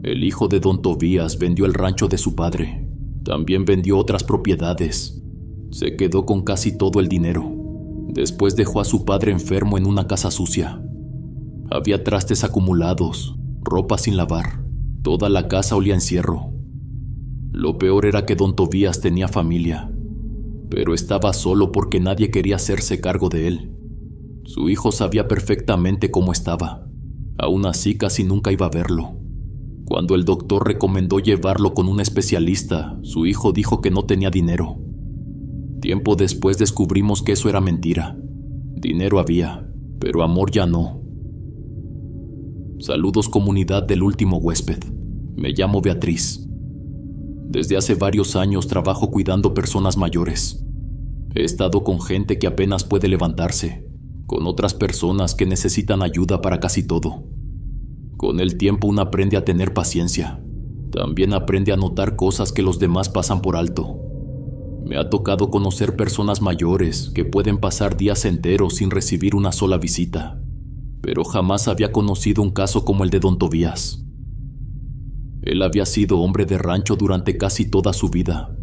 El hijo de don Tobías vendió el rancho de su padre. También vendió otras propiedades. Se quedó con casi todo el dinero. Después dejó a su padre enfermo en una casa sucia. Había trastes acumulados, ropa sin lavar. Toda la casa olía a encierro. Lo peor era que don Tobías tenía familia, pero estaba solo porque nadie quería hacerse cargo de él. Su hijo sabía perfectamente cómo estaba. Aún así casi nunca iba a verlo. Cuando el doctor recomendó llevarlo con un especialista, su hijo dijo que no tenía dinero. Tiempo después descubrimos que eso era mentira. Dinero había, pero amor ya no. Saludos, comunidad del último huésped. Me llamo Beatriz. Desde hace varios años trabajo cuidando personas mayores. He estado con gente que apenas puede levantarse, con otras personas que necesitan ayuda para casi todo. Con el tiempo uno aprende a tener paciencia. También aprende a notar cosas que los demás pasan por alto. Me ha tocado conocer personas mayores que pueden pasar días enteros sin recibir una sola visita, pero jamás había conocido un caso como el de don Tobías. Él había sido hombre de rancho durante casi toda su vida.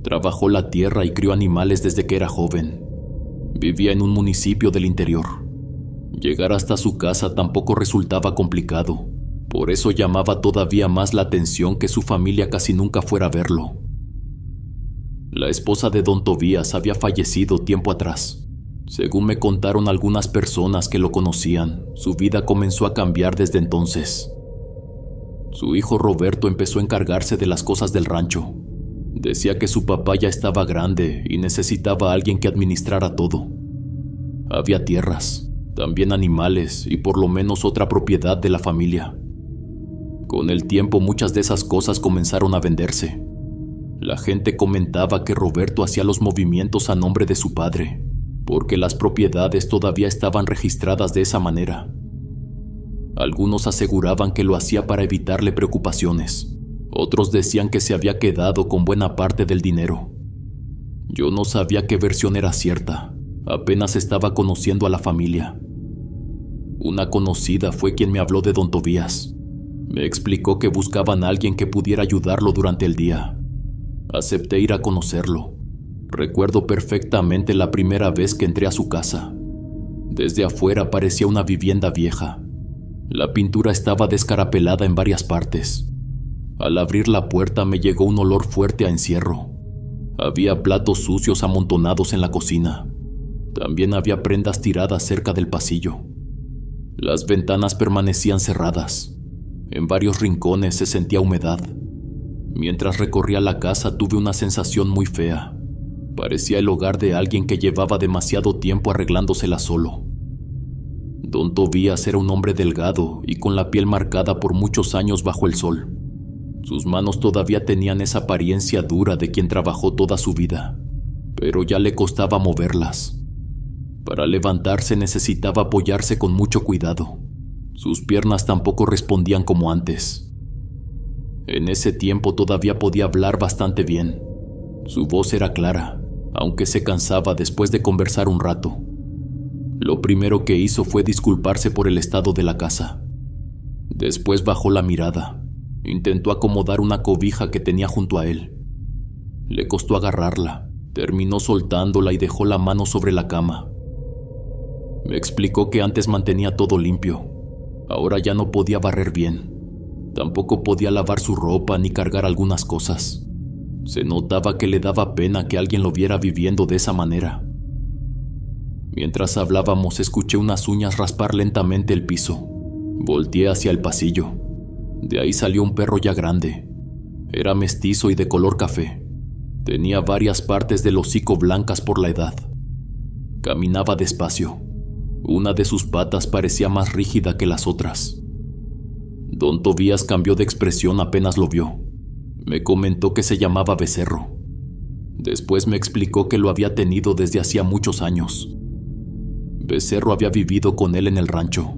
Trabajó la tierra y crió animales desde que era joven. Vivía en un municipio del interior. Llegar hasta su casa tampoco resultaba complicado. Por eso llamaba todavía más la atención que su familia casi nunca fuera a verlo. La esposa de don Tobías había fallecido tiempo atrás. Según me contaron algunas personas que lo conocían, su vida comenzó a cambiar desde entonces. Su hijo Roberto empezó a encargarse de las cosas del rancho. Decía que su papá ya estaba grande y necesitaba a alguien que administrara todo. Había tierras, también animales y por lo menos otra propiedad de la familia. Con el tiempo muchas de esas cosas comenzaron a venderse. La gente comentaba que Roberto hacía los movimientos a nombre de su padre, porque las propiedades todavía estaban registradas de esa manera. Algunos aseguraban que lo hacía para evitarle preocupaciones. Otros decían que se había quedado con buena parte del dinero. Yo no sabía qué versión era cierta. Apenas estaba conociendo a la familia. Una conocida fue quien me habló de don Tobías. Me explicó que buscaban a alguien que pudiera ayudarlo durante el día. Acepté ir a conocerlo. Recuerdo perfectamente la primera vez que entré a su casa. Desde afuera parecía una vivienda vieja. La pintura estaba descarapelada en varias partes. Al abrir la puerta me llegó un olor fuerte a encierro. Había platos sucios amontonados en la cocina. También había prendas tiradas cerca del pasillo. Las ventanas permanecían cerradas. En varios rincones se sentía humedad. Mientras recorría la casa tuve una sensación muy fea. Parecía el hogar de alguien que llevaba demasiado tiempo arreglándosela solo. Don Tobías era un hombre delgado y con la piel marcada por muchos años bajo el sol. Sus manos todavía tenían esa apariencia dura de quien trabajó toda su vida, pero ya le costaba moverlas. Para levantarse necesitaba apoyarse con mucho cuidado. Sus piernas tampoco respondían como antes. En ese tiempo todavía podía hablar bastante bien. Su voz era clara, aunque se cansaba después de conversar un rato. Lo primero que hizo fue disculparse por el estado de la casa. Después bajó la mirada. Intentó acomodar una cobija que tenía junto a él. Le costó agarrarla. Terminó soltándola y dejó la mano sobre la cama. Me explicó que antes mantenía todo limpio. Ahora ya no podía barrer bien. Tampoco podía lavar su ropa ni cargar algunas cosas. Se notaba que le daba pena que alguien lo viera viviendo de esa manera. Mientras hablábamos, escuché unas uñas raspar lentamente el piso. Volteé hacia el pasillo. De ahí salió un perro ya grande. Era mestizo y de color café. Tenía varias partes del hocico blancas por la edad. Caminaba despacio. Una de sus patas parecía más rígida que las otras. Don Tobías cambió de expresión apenas lo vio. Me comentó que se llamaba Becerro. Después me explicó que lo había tenido desde hacía muchos años. Becerro había vivido con él en el rancho.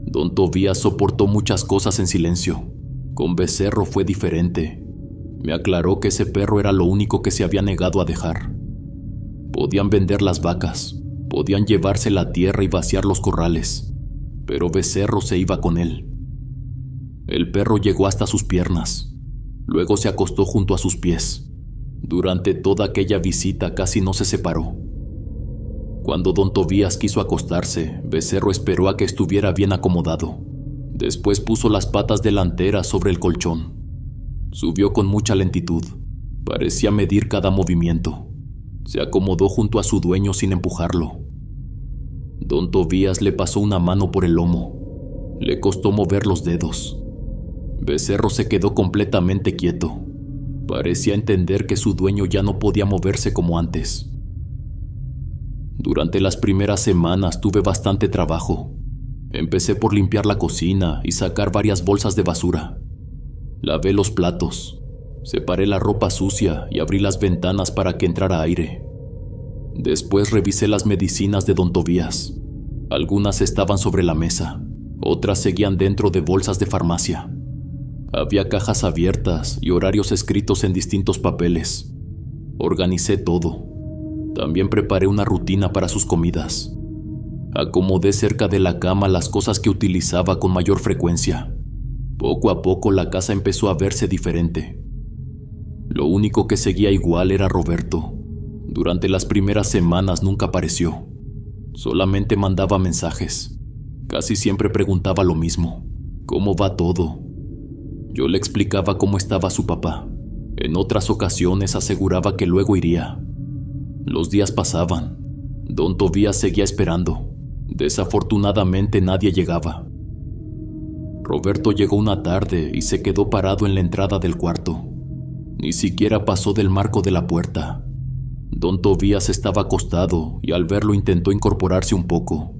Don Tobías soportó muchas cosas en silencio. Con Becerro fue diferente. Me aclaró que ese perro era lo único que se había negado a dejar. Podían vender las vacas, podían llevarse la tierra y vaciar los corrales, pero Becerro se iba con él. El perro llegó hasta sus piernas. Luego se acostó junto a sus pies. Durante toda aquella visita casi no se separó. Cuando don Tobías quiso acostarse, Becerro esperó a que estuviera bien acomodado. Después puso las patas delanteras sobre el colchón. Subió con mucha lentitud. Parecía medir cada movimiento. Se acomodó junto a su dueño sin empujarlo. Don Tobías le pasó una mano por el lomo. Le costó mover los dedos. Becerro se quedó completamente quieto. Parecía entender que su dueño ya no podía moverse como antes. Durante las primeras semanas tuve bastante trabajo. Empecé por limpiar la cocina y sacar varias bolsas de basura. Lavé los platos, separé la ropa sucia y abrí las ventanas para que entrara aire. Después revisé las medicinas de don Tobías. Algunas estaban sobre la mesa, otras seguían dentro de bolsas de farmacia. Había cajas abiertas y horarios escritos en distintos papeles. Organicé todo. También preparé una rutina para sus comidas. Acomodé cerca de la cama las cosas que utilizaba con mayor frecuencia. Poco a poco la casa empezó a verse diferente. Lo único que seguía igual era Roberto. Durante las primeras semanas nunca apareció. Solamente mandaba mensajes. Casi siempre preguntaba lo mismo. ¿Cómo va todo? Yo le explicaba cómo estaba su papá. En otras ocasiones aseguraba que luego iría. Los días pasaban. Don Tobías seguía esperando. Desafortunadamente nadie llegaba. Roberto llegó una tarde y se quedó parado en la entrada del cuarto. Ni siquiera pasó del marco de la puerta. Don Tobías estaba acostado y al verlo intentó incorporarse un poco.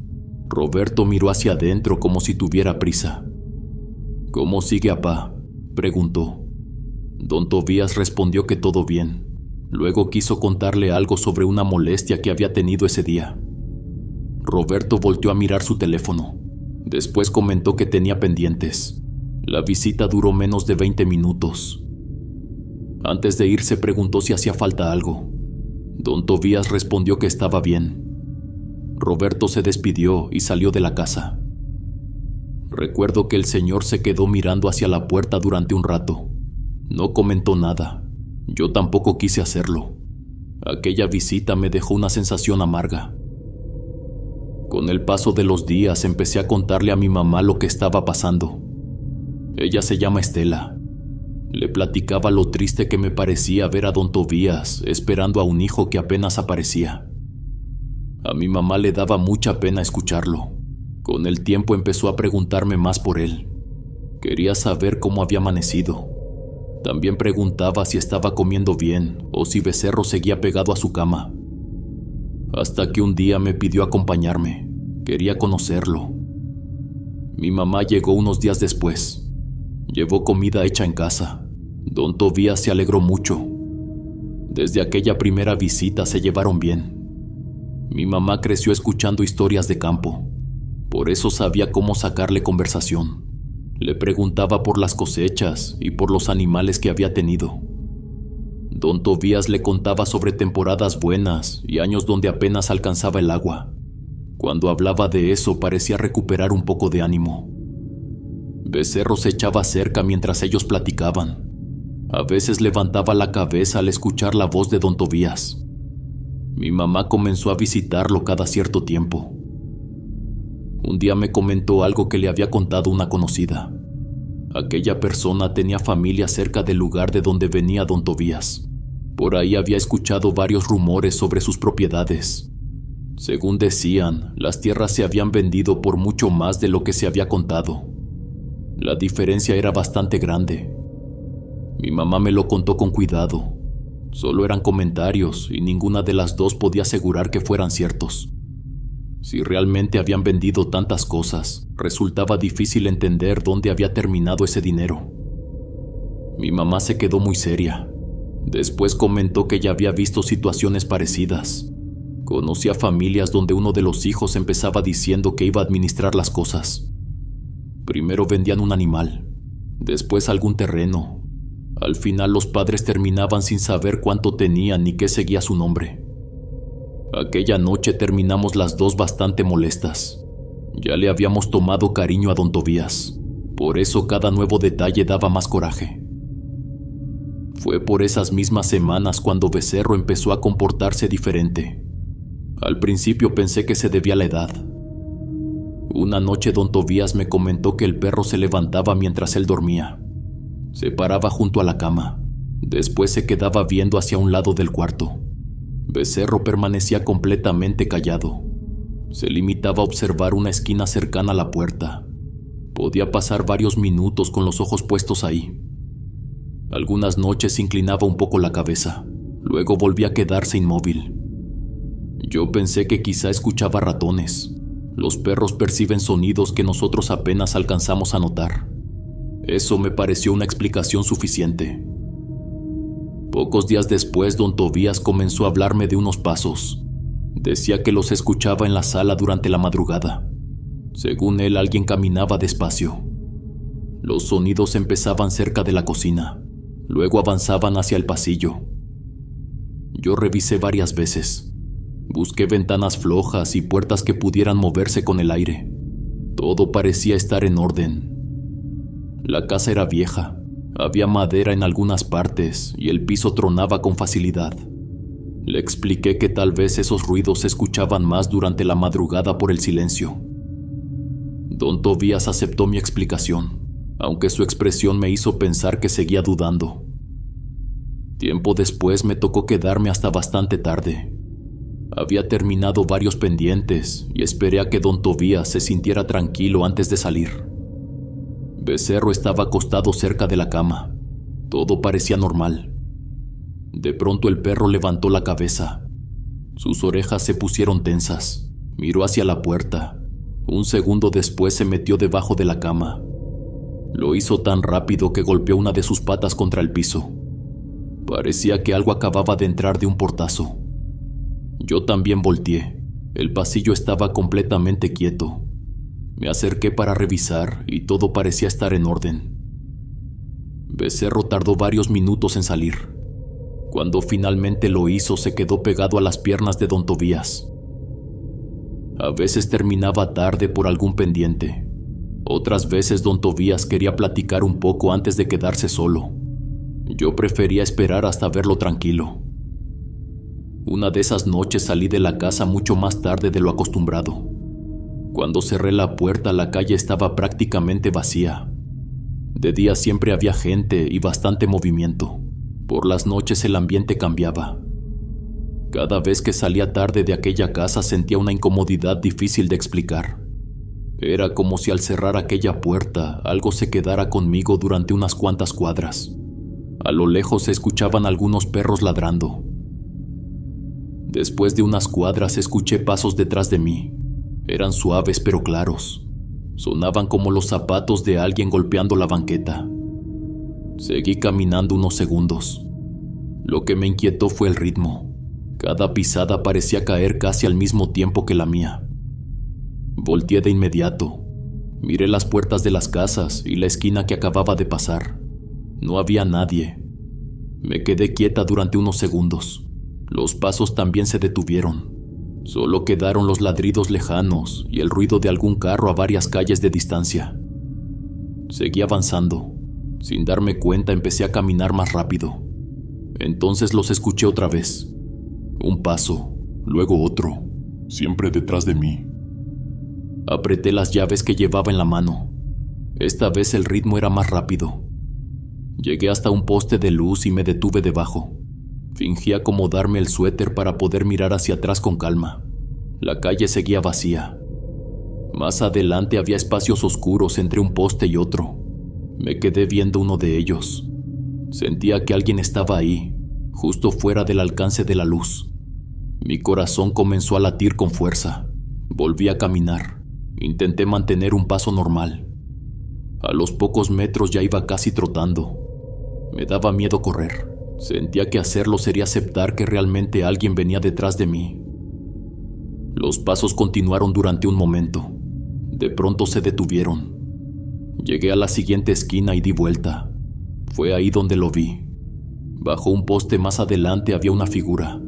Roberto miró hacia adentro como si tuviera prisa. «¿Cómo sigue, apá?», preguntó. Don Tobías respondió que todo bien. Luego quiso contarle algo sobre una molestia que había tenido ese día. Roberto volteó a mirar su teléfono. Después comentó que tenía pendientes. La visita duró menos de 20 minutos. Antes de irse preguntó si hacía falta algo. Don Tobías respondió que estaba bien. Roberto se despidió y salió de la casa. Recuerdo que el señor se quedó mirando hacia la puerta durante un rato. No comentó nada. Yo tampoco quise hacerlo. Aquella visita me dejó una sensación amarga. Con el paso de los días empecé a contarle a mi mamá lo que estaba pasando. Ella se llama Estela. Le platicaba lo triste que me parecía ver a don Tobías esperando a un hijo que apenas aparecía. A mi mamá le daba mucha pena escucharlo. Con el tiempo empezó a preguntarme más por él. Quería saber cómo había amanecido. También preguntaba si estaba comiendo bien o si Becerro seguía pegado a su cama. Hasta que un día me pidió acompañarme. Quería conocerlo. Mi mamá llegó unos días después. Llevó comida hecha en casa. Don Tobías se alegró mucho. Desde aquella primera visita se llevaron bien. Mi mamá creció escuchando historias de campo. Por eso sabía cómo sacarle conversación. Le preguntaba por las cosechas y por los animales que había tenido. Don Tobías le contaba sobre temporadas buenas y años donde apenas alcanzaba el agua. Cuando hablaba de eso parecía recuperar un poco de ánimo. Becerro se echaba cerca mientras ellos platicaban. A veces levantaba la cabeza al escuchar la voz de don Tobías. Mi mamá comenzó a visitarlo cada cierto tiempo. Un día me comentó algo que le había contado una conocida. Aquella persona tenía familia cerca del lugar de donde venía don Tobías. Por ahí había escuchado varios rumores sobre sus propiedades. Según decían, las tierras se habían vendido por mucho más de lo que se había contado. La diferencia era bastante grande. Mi mamá me lo contó con cuidado. Solo eran comentarios y ninguna de las dos podía asegurar que fueran ciertos. Si realmente habían vendido tantas cosas, resultaba difícil entender dónde había terminado ese dinero. Mi mamá se quedó muy seria. Después comentó que ya había visto situaciones parecidas. Conocía familias donde uno de los hijos empezaba diciendo que iba a administrar las cosas. Primero vendían un animal, después algún terreno. Al final los padres terminaban sin saber cuánto tenían ni qué seguía su nombre. Aquella noche terminamos las dos bastante molestas. Ya le habíamos tomado cariño a don Tobías, Por eso cada nuevo detalle daba más coraje. Fue por esas mismas semanas cuando Becerro empezó a comportarse diferente. Al principio pensé que se debía a la edad. Una noche don Tobías me comentó que el perro se levantaba mientras él dormía. Se paraba junto a la cama. Después se quedaba viendo hacia un lado del cuarto. Becerro permanecía completamente callado. Se limitaba a observar una esquina cercana a la puerta. Podía pasar varios minutos con los ojos puestos ahí. Algunas noches inclinaba un poco la cabeza, luego volvía a quedarse inmóvil. Yo pensé que quizá escuchaba ratones. Los perros perciben sonidos que nosotros apenas alcanzamos a notar. Eso me pareció una explicación suficiente. Pocos días después, don Tobías comenzó a hablarme de unos pasos. Decía que los escuchaba en la sala durante la madrugada. Según él, alguien caminaba despacio. Los sonidos empezaban cerca de la cocina, luego avanzaban hacia el pasillo. Yo revisé varias veces. Busqué ventanas flojas y puertas que pudieran moverse con el aire. Todo parecía estar en orden. La casa era vieja, había madera en algunas partes y el piso tronaba con facilidad. Le expliqué que tal vez esos ruidos se escuchaban más durante la madrugada por el silencio. Don Tobías aceptó mi explicación, aunque su expresión me hizo pensar que seguía dudando. Tiempo después me tocó quedarme hasta bastante tarde. Había terminado varios pendientes y esperé a que don Tobías se sintiera tranquilo antes de salir. Becerro estaba acostado cerca de la cama. Todo parecía normal. De pronto el perro levantó la cabeza. Sus orejas se pusieron tensas. Miró hacia la puerta. Un segundo después se metió debajo de la cama. Lo hizo tan rápido que golpeó una de sus patas contra el piso. Parecía que algo acababa de entrar de un portazo. Yo también volteé. El pasillo estaba completamente quieto. Me acerqué para revisar y todo parecía estar en orden. Becerro tardó varios minutos en salir. Cuando finalmente lo hizo, se quedó pegado a las piernas de don Tobías. A veces terminaba tarde por algún pendiente. Otras veces don Tobías quería platicar un poco antes de quedarse solo. Yo prefería esperar hasta verlo tranquilo. Una de esas noches salí de la casa mucho más tarde de lo acostumbrado. Cuando cerré la puerta, la calle estaba prácticamente vacía. De día siempre había gente y bastante movimiento. Por las noches el ambiente cambiaba. Cada vez que salía tarde de aquella casa sentía una incomodidad difícil de explicar. Era como si al cerrar aquella puerta algo se quedara conmigo durante unas cuantas cuadras. A lo lejos se escuchaban algunos perros ladrando. Después de unas cuadras escuché pasos detrás de mí. Eran suaves pero claros. Sonaban como los zapatos de alguien golpeando la banqueta. Seguí caminando unos segundos. Lo que me inquietó fue el ritmo. Cada pisada parecía caer casi al mismo tiempo que la mía. Volteé de inmediato. Miré las puertas de las casas y la esquina que acababa de pasar. No había nadie. Me quedé quieta durante unos segundos. Los pasos también se detuvieron. Solo quedaron los ladridos lejanos y el ruido de algún carro a varias calles de distancia. Seguí avanzando. Sin darme cuenta empecé a caminar más rápido. Entonces los escuché otra vez. Un paso, luego otro, siempre detrás de mí. Apreté las llaves que llevaba en la mano. Esta vez el ritmo era más rápido. Llegué hasta un poste de luz y me detuve debajo. Fingí acomodarme el suéter para poder mirar hacia atrás con calma. La calle seguía vacía. Más adelante había espacios oscuros entre un poste y otro. Me quedé viendo uno de ellos. Sentía que alguien estaba ahí, justo fuera del alcance de la luz. Mi corazón comenzó a latir con fuerza. Volví a caminar. Intenté mantener un paso normal. A los pocos metros ya iba casi trotando. Me daba miedo correr. Sentía que hacerlo sería aceptar que realmente alguien venía detrás de mí. Los pasos continuaron durante un momento. De pronto se detuvieron. Llegué a la siguiente esquina y di vuelta. Fue ahí donde lo vi. Bajo un poste más adelante había una figura.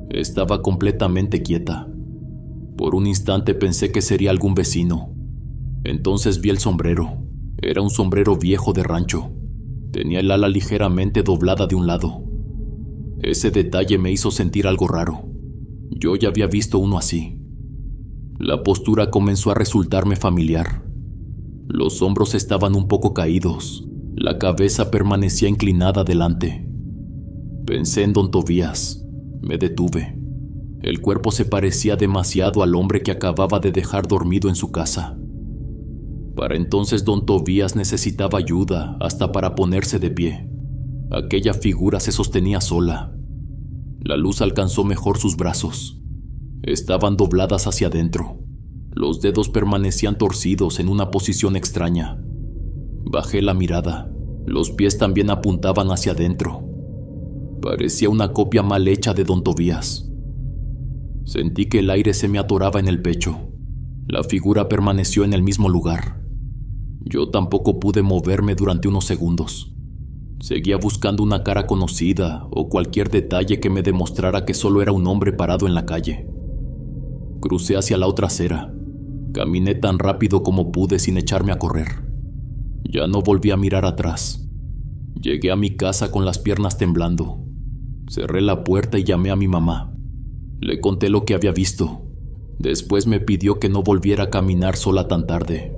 Estaba completamente quieta. Por un instante pensé que sería algún vecino. Entonces vi el sombrero. Era un sombrero viejo de rancho. Tenía el ala ligeramente doblada de un lado. Ese detalle me hizo sentir algo raro. Yo ya había visto uno así. La postura comenzó a resultarme familiar. Los hombros estaban un poco caídos. La cabeza permanecía inclinada adelante. Pensé en don Tobías. Me detuve. El cuerpo se parecía demasiado al hombre que acababa de dejar dormido en su casa. Para entonces don Tobías necesitaba ayuda hasta para ponerse de pie. Aquella figura se sostenía sola. La luz alcanzó mejor sus brazos. Estaban dobladas hacia adentro. Los dedos permanecían torcidos en una posición extraña. Bajé la mirada. Los pies también apuntaban hacia adentro. Parecía una copia mal hecha de don Tobías. Sentí que el aire se me atoraba en el pecho. La figura permaneció en el mismo lugar. Yo tampoco pude moverme durante unos segundos. Seguía buscando una cara conocida o cualquier detalle que me demostrara que solo era un hombre parado en la calle. Crucé hacia la otra acera. Caminé tan rápido como pude sin echarme a correr. Ya no volví a mirar atrás. Llegué a mi casa con las piernas temblando. Cerré la puerta y llamé a mi mamá. Le conté lo que había visto. Después me pidió que no volviera a caminar sola tan tarde.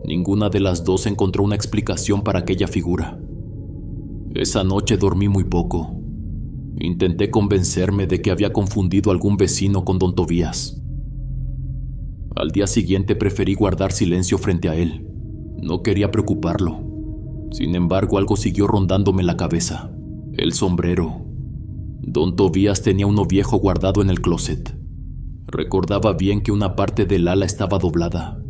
Ninguna de las dos encontró una explicación para aquella figura. Esa noche dormí muy poco. Intenté convencerme de que había confundido a algún vecino con don Tobías. Al día siguiente preferí guardar silencio frente a él. No quería preocuparlo. Sin embargo, algo siguió rondándome la cabeza. El sombrero. Don Tobías tenía uno viejo guardado en el closet. Recordaba bien que una parte del ala estaba doblada.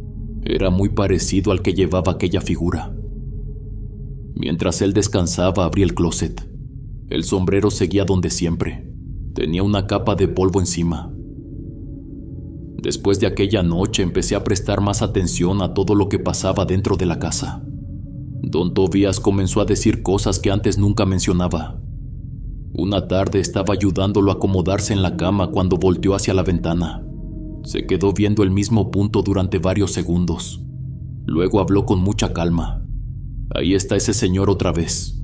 Era muy parecido al que llevaba aquella figura. Mientras él descansaba, abrí el closet. El sombrero seguía donde siempre. Tenía una capa de polvo encima. Después de aquella noche empecé a prestar más atención a todo lo que pasaba dentro de la casa. Don Tobías comenzó a decir cosas que antes nunca mencionaba. Una tarde estaba ayudándolo a acomodarse en la cama cuando volteó hacia la ventana. Se quedó viendo el mismo punto durante varios segundos. Luego habló con mucha calma. Ahí está ese señor otra vez.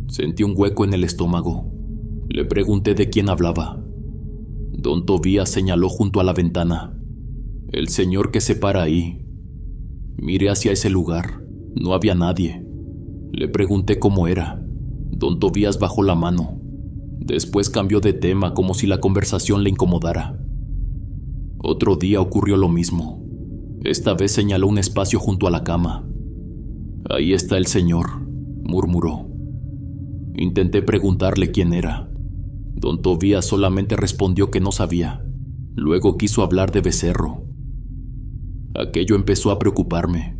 Sentí un hueco en el estómago. Le pregunté de quién hablaba. Don Tobías señaló junto a la ventana. El señor que se para ahí. Miré hacia ese lugar. No había nadie. Le pregunté cómo era. Don Tobías bajó la mano. Después cambió de tema como si la conversación le incomodara. Otro día ocurrió lo mismo. Esta vez señaló un espacio junto a la cama. Ahí está el señor, murmuró. Intenté preguntarle quién era. Don Tobías solamente respondió que no sabía. Luego quiso hablar de Becerro. Aquello empezó a preocuparme.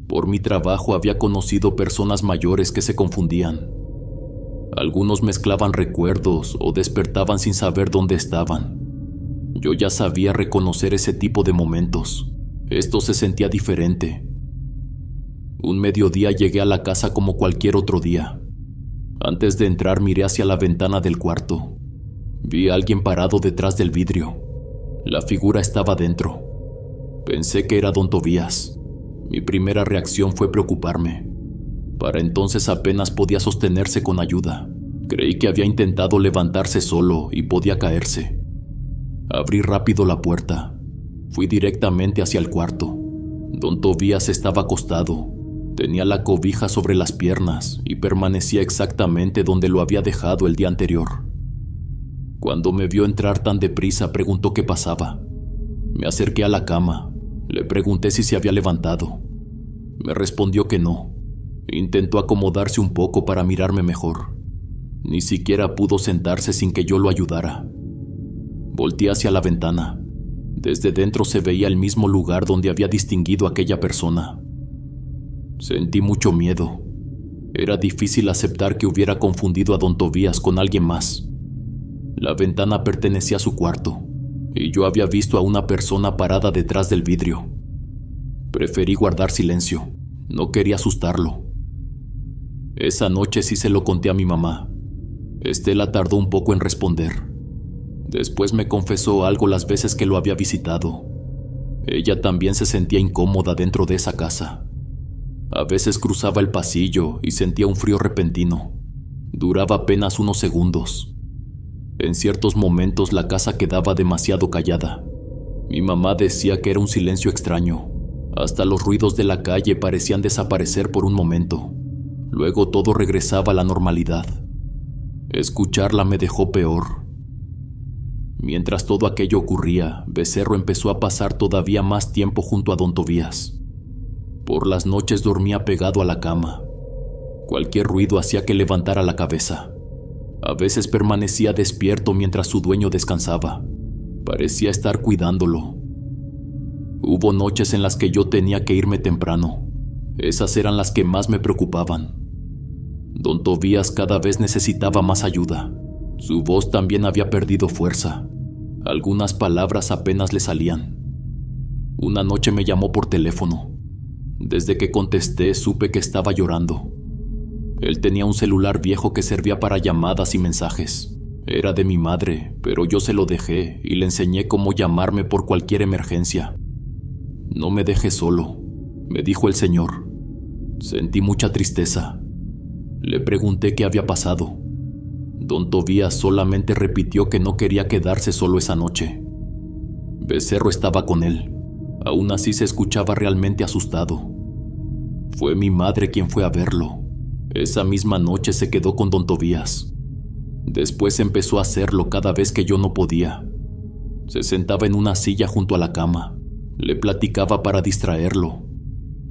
Por mi trabajo había conocido personas mayores que se confundían. Algunos mezclaban recuerdos o despertaban sin saber dónde estaban. Yo ya sabía reconocer ese tipo de momentos. Esto se sentía diferente. Un mediodía llegué a la casa como cualquier otro día. Antes de entrar miré hacia la ventana del cuarto. Vi a alguien parado detrás del vidrio. La figura estaba dentro. Pensé que era don Tobías. Mi primera reacción fue preocuparme. Para entonces apenas podía sostenerse con ayuda. Creí que había intentado levantarse solo y podía caerse. Abrí rápido la puerta. Fui directamente hacia el cuarto. Don Tobías estaba acostado. Tenía la cobija sobre las piernas y permanecía exactamente donde lo había dejado el día anterior. Cuando me vio entrar tan deprisa, preguntó qué pasaba. Me acerqué a la cama. Le pregunté si se había levantado. Me respondió que no. Intentó acomodarse un poco para mirarme mejor. Ni siquiera pudo sentarse sin que yo lo ayudara. Volteé hacia la ventana. Desde dentro se veía el mismo lugar donde había distinguido a aquella persona. Sentí mucho miedo. Era difícil aceptar que hubiera confundido a don Tobías con alguien más. La ventana pertenecía a su cuarto, y yo había visto a una persona parada detrás del vidrio. Preferí guardar silencio. No quería asustarlo. Esa noche sí se lo conté a mi mamá. Estela tardó un poco en responder. Después me confesó algo las veces que lo había visitado. Ella también se sentía incómoda dentro de esa casa. A veces cruzaba el pasillo y sentía un frío repentino. Duraba apenas unos segundos. En ciertos momentos la casa quedaba demasiado callada. Mi mamá decía que era un silencio extraño. Hasta los ruidos de la calle parecían desaparecer por un momento. Luego todo regresaba a la normalidad. Escucharla me dejó peor. Mientras todo aquello ocurría, Becerro empezó a pasar todavía más tiempo junto a don Tobías. Por las noches dormía pegado a la cama. Cualquier ruido hacía que levantara la cabeza. A veces permanecía despierto mientras su dueño descansaba. Parecía estar cuidándolo. Hubo noches en las que yo tenía que irme temprano. Esas eran las que más me preocupaban. Don Tobías cada vez necesitaba más ayuda. Su voz también había perdido fuerza. Algunas palabras apenas le salían. Una noche me llamó por teléfono. Desde que contesté supe que estaba llorando. Él tenía un celular viejo que servía para llamadas y mensajes. Era de mi madre, pero yo se lo dejé y le enseñé cómo llamarme por cualquier emergencia. «No me dejes solo», me dijo el señor. Sentí mucha tristeza. Le pregunté qué había pasado. Don Tobías solamente repitió que no quería quedarse solo esa noche. Becerro estaba con él. Aún así se escuchaba realmente asustado. Fue mi madre quien fue a verlo. Esa misma noche se quedó con don Tobías. Después empezó a hacerlo cada vez que yo no podía. Se sentaba en una silla junto a la cama. Le platicaba para distraerlo.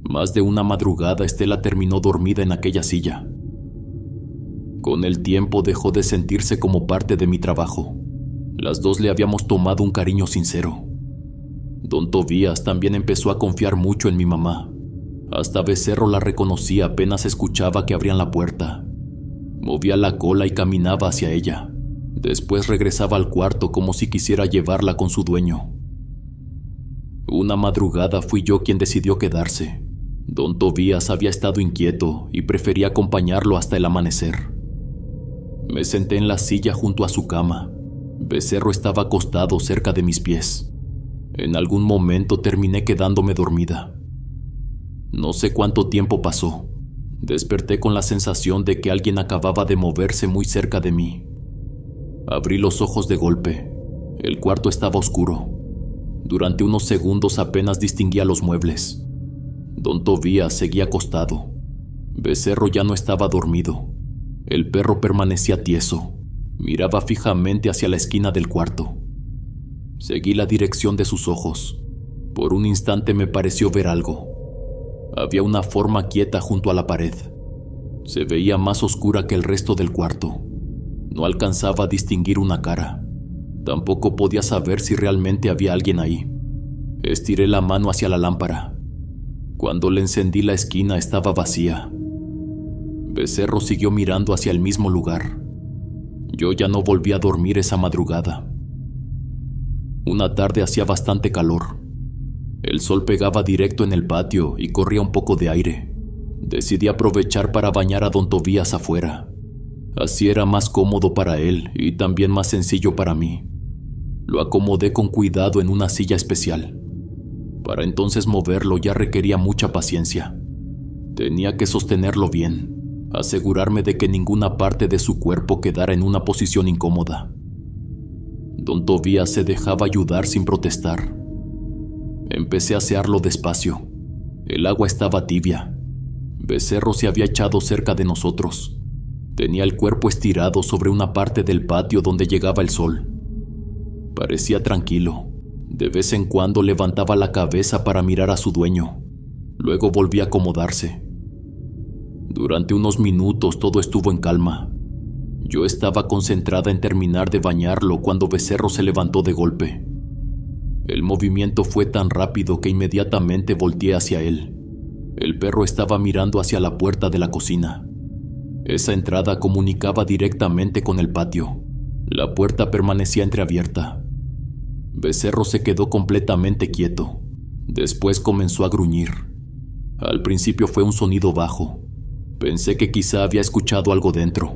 Más de una madrugada Estela terminó dormida en aquella silla. Con el tiempo dejó de sentirse como parte de mi trabajo. Las dos le habíamos tomado un cariño sincero. Don Tobías también empezó a confiar mucho en mi mamá. Hasta Becerro la reconocía apenas escuchaba que abrían la puerta. Movía la cola y caminaba hacia ella. Después regresaba al cuarto como si quisiera llevarla con su dueño. Una madrugada fui yo quien decidió quedarse. Don Tobías había estado inquieto y prefería acompañarlo hasta el amanecer. Me senté en la silla junto a su cama. Becerro estaba acostado cerca de mis pies. En algún momento terminé quedándome dormida. No sé cuánto tiempo pasó. Desperté con la sensación de que alguien acababa de moverse muy cerca de mí. Abrí los ojos de golpe. El cuarto estaba oscuro. Durante unos segundos apenas distinguía los muebles. Don Tobías seguía acostado. Becerro ya no estaba dormido. El perro permanecía tieso. Miraba fijamente hacia la esquina del cuarto. Seguí la dirección de sus ojos. Por un instante me pareció ver algo. Había una forma quieta junto a la pared. Se veía más oscura que el resto del cuarto. No alcanzaba a distinguir una cara. Tampoco podía saber si realmente había alguien ahí. Estiré la mano hacia la lámpara. Cuando le encendí, la esquina estaba vacía. Becerro siguió mirando hacia el mismo lugar. Yo ya no volví a dormir esa madrugada. Una tarde hacía bastante calor. El sol pegaba directo en el patio y corría un poco de aire. Decidí aprovechar para bañar a don Tobías afuera. Así era más cómodo para él y también más sencillo para mí. Lo acomodé con cuidado en una silla especial. Para entonces moverlo ya requería mucha paciencia. Tenía que sostenerlo bien, asegurarme de que ninguna parte de su cuerpo quedara en una posición incómoda. Don Tobías se dejaba ayudar sin protestar. Empecé a asearlo despacio. El agua estaba tibia. Becerro se había echado cerca de nosotros. Tenía el cuerpo estirado sobre una parte del patio donde llegaba el sol. Parecía tranquilo. De vez en cuando levantaba la cabeza para mirar a su dueño. Luego volvía a acomodarse. Durante unos minutos todo estuvo en calma. Yo estaba concentrada en terminar de bañarlo cuando Becerro se levantó de golpe. El movimiento fue tan rápido que inmediatamente volteé hacia él. El perro estaba mirando hacia la puerta de la cocina. Esa entrada comunicaba directamente con el patio. La puerta permanecía entreabierta. Becerro se quedó completamente quieto. Después comenzó a gruñir. Al principio fue un sonido bajo. Pensé que quizá había escuchado algo dentro.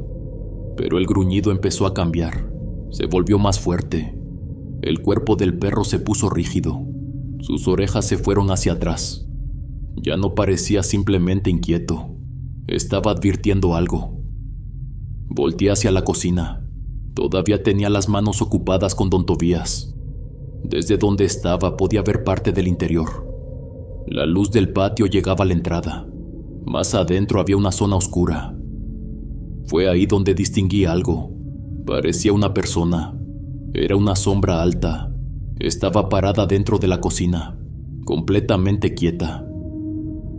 Pero el gruñido empezó a cambiar. Se volvió más fuerte. El cuerpo del perro se puso rígido. Sus orejas se fueron hacia atrás. Ya no parecía simplemente inquieto. Estaba advirtiendo algo. Volteé hacia la cocina. Todavía tenía las manos ocupadas con don Tobías. Desde donde estaba podía ver parte del interior. La luz del patio llegaba a la entrada. Más adentro había una zona oscura. Fue ahí donde distinguí algo. Parecía una persona. Era una sombra alta. Estaba parada dentro de la cocina, completamente quieta.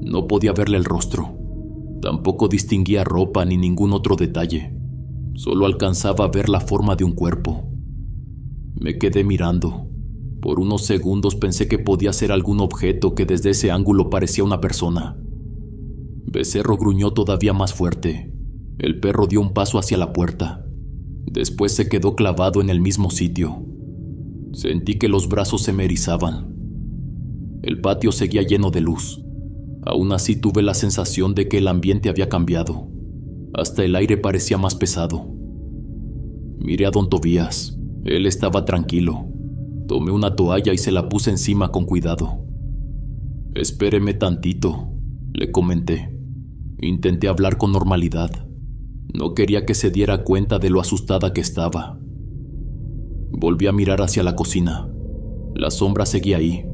No podía verle el rostro. Tampoco distinguía ropa ni ningún otro detalle. Solo alcanzaba a ver la forma de un cuerpo. Me quedé mirando. Por unos segundos pensé que podía ser algún objeto que desde ese ángulo parecía una persona. Becerro gruñó todavía más fuerte. El perro dio un paso hacia la puerta. Después se quedó clavado en el mismo sitio. Sentí que los brazos se me erizaban. El patio seguía lleno de luz. Aún así tuve la sensación de que el ambiente había cambiado. Hasta el aire parecía más pesado. Miré a don Tobías. Él estaba tranquilo. Tomé una toalla y se la puse encima con cuidado. «Espéreme tantito», le comenté. Intenté hablar con normalidad. No quería que se diera cuenta de lo asustada que estaba. Volví a mirar hacia la cocina. La sombra seguía ahí.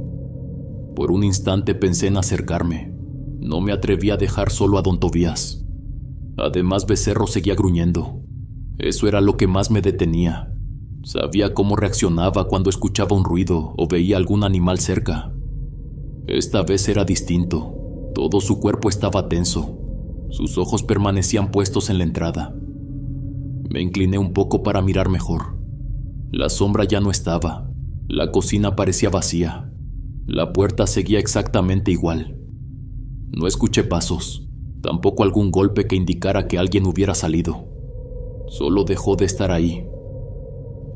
Por un instante pensé en acercarme. No me atreví a dejar solo a don Tobías. Además, Becerro seguía gruñendo. Eso era lo que más me detenía. Sabía cómo reaccionaba cuando escuchaba un ruido o veía algún animal cerca. Esta vez era distinto. Todo su cuerpo estaba tenso. Sus ojos permanecían puestos en la entrada. Me incliné un poco para mirar mejor. La sombra ya no estaba. La cocina parecía vacía. La puerta seguía exactamente igual. No escuché pasos, tampoco algún golpe que indicara que alguien hubiera salido. Solo dejó de estar ahí.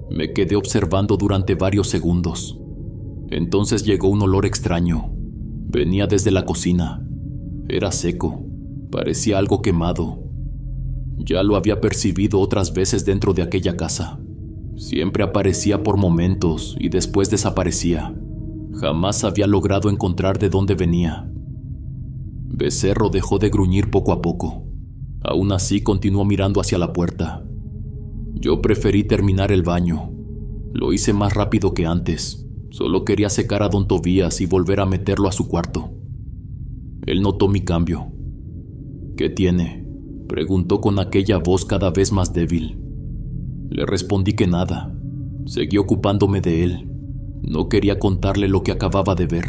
Me quedé observando durante varios segundos. Entonces llegó un olor extraño. Venía desde la cocina. Era seco. Parecía algo quemado. Ya lo había percibido otras veces dentro de aquella casa. Siempre aparecía por momentos y después desaparecía. Jamás había logrado encontrar de dónde venía. Becerro dejó de gruñir poco a poco. Aún así continuó mirando hacia la puerta. Yo preferí terminar el baño. Lo hice más rápido que antes. Solo quería secar a don Tobías y volver a meterlo a su cuarto. Él notó mi cambio. «¿Qué tiene?», preguntó con aquella voz cada vez más débil. Le respondí que nada. Seguí ocupándome de él. No quería contarle lo que acababa de ver.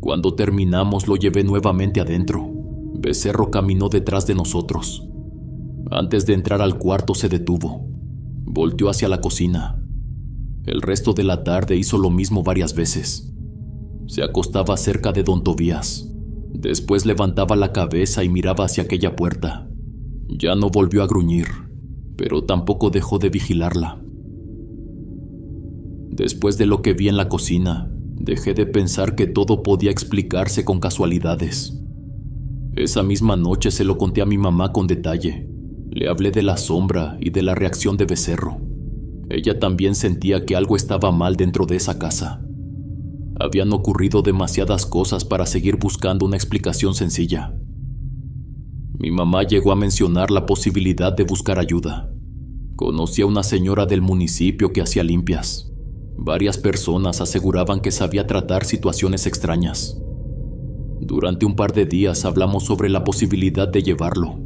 Cuando terminamos, lo llevé nuevamente adentro. Becerro caminó detrás de nosotros. Antes de entrar al cuarto se detuvo. Volteó hacia la cocina. El resto de la tarde hizo lo mismo varias veces. Se acostaba cerca de don Tobías. Después levantaba la cabeza y miraba hacia aquella puerta. Ya no volvió a gruñir, pero tampoco dejó de vigilarla. Después de lo que vi en la cocina, dejé de pensar que todo podía explicarse con casualidades. Esa misma noche se lo conté a mi mamá con detalle. Le hablé de la sombra y de la reacción de Becerro. Ella también sentía que algo estaba mal dentro de esa casa. Habían ocurrido demasiadas cosas para seguir buscando una explicación sencilla. Mi mamá llegó a mencionar la posibilidad de buscar ayuda. Conocí a una señora del municipio que hacía limpias. Varias personas aseguraban que sabía tratar situaciones extrañas. Durante un par de días hablamos sobre la posibilidad de llevarlo.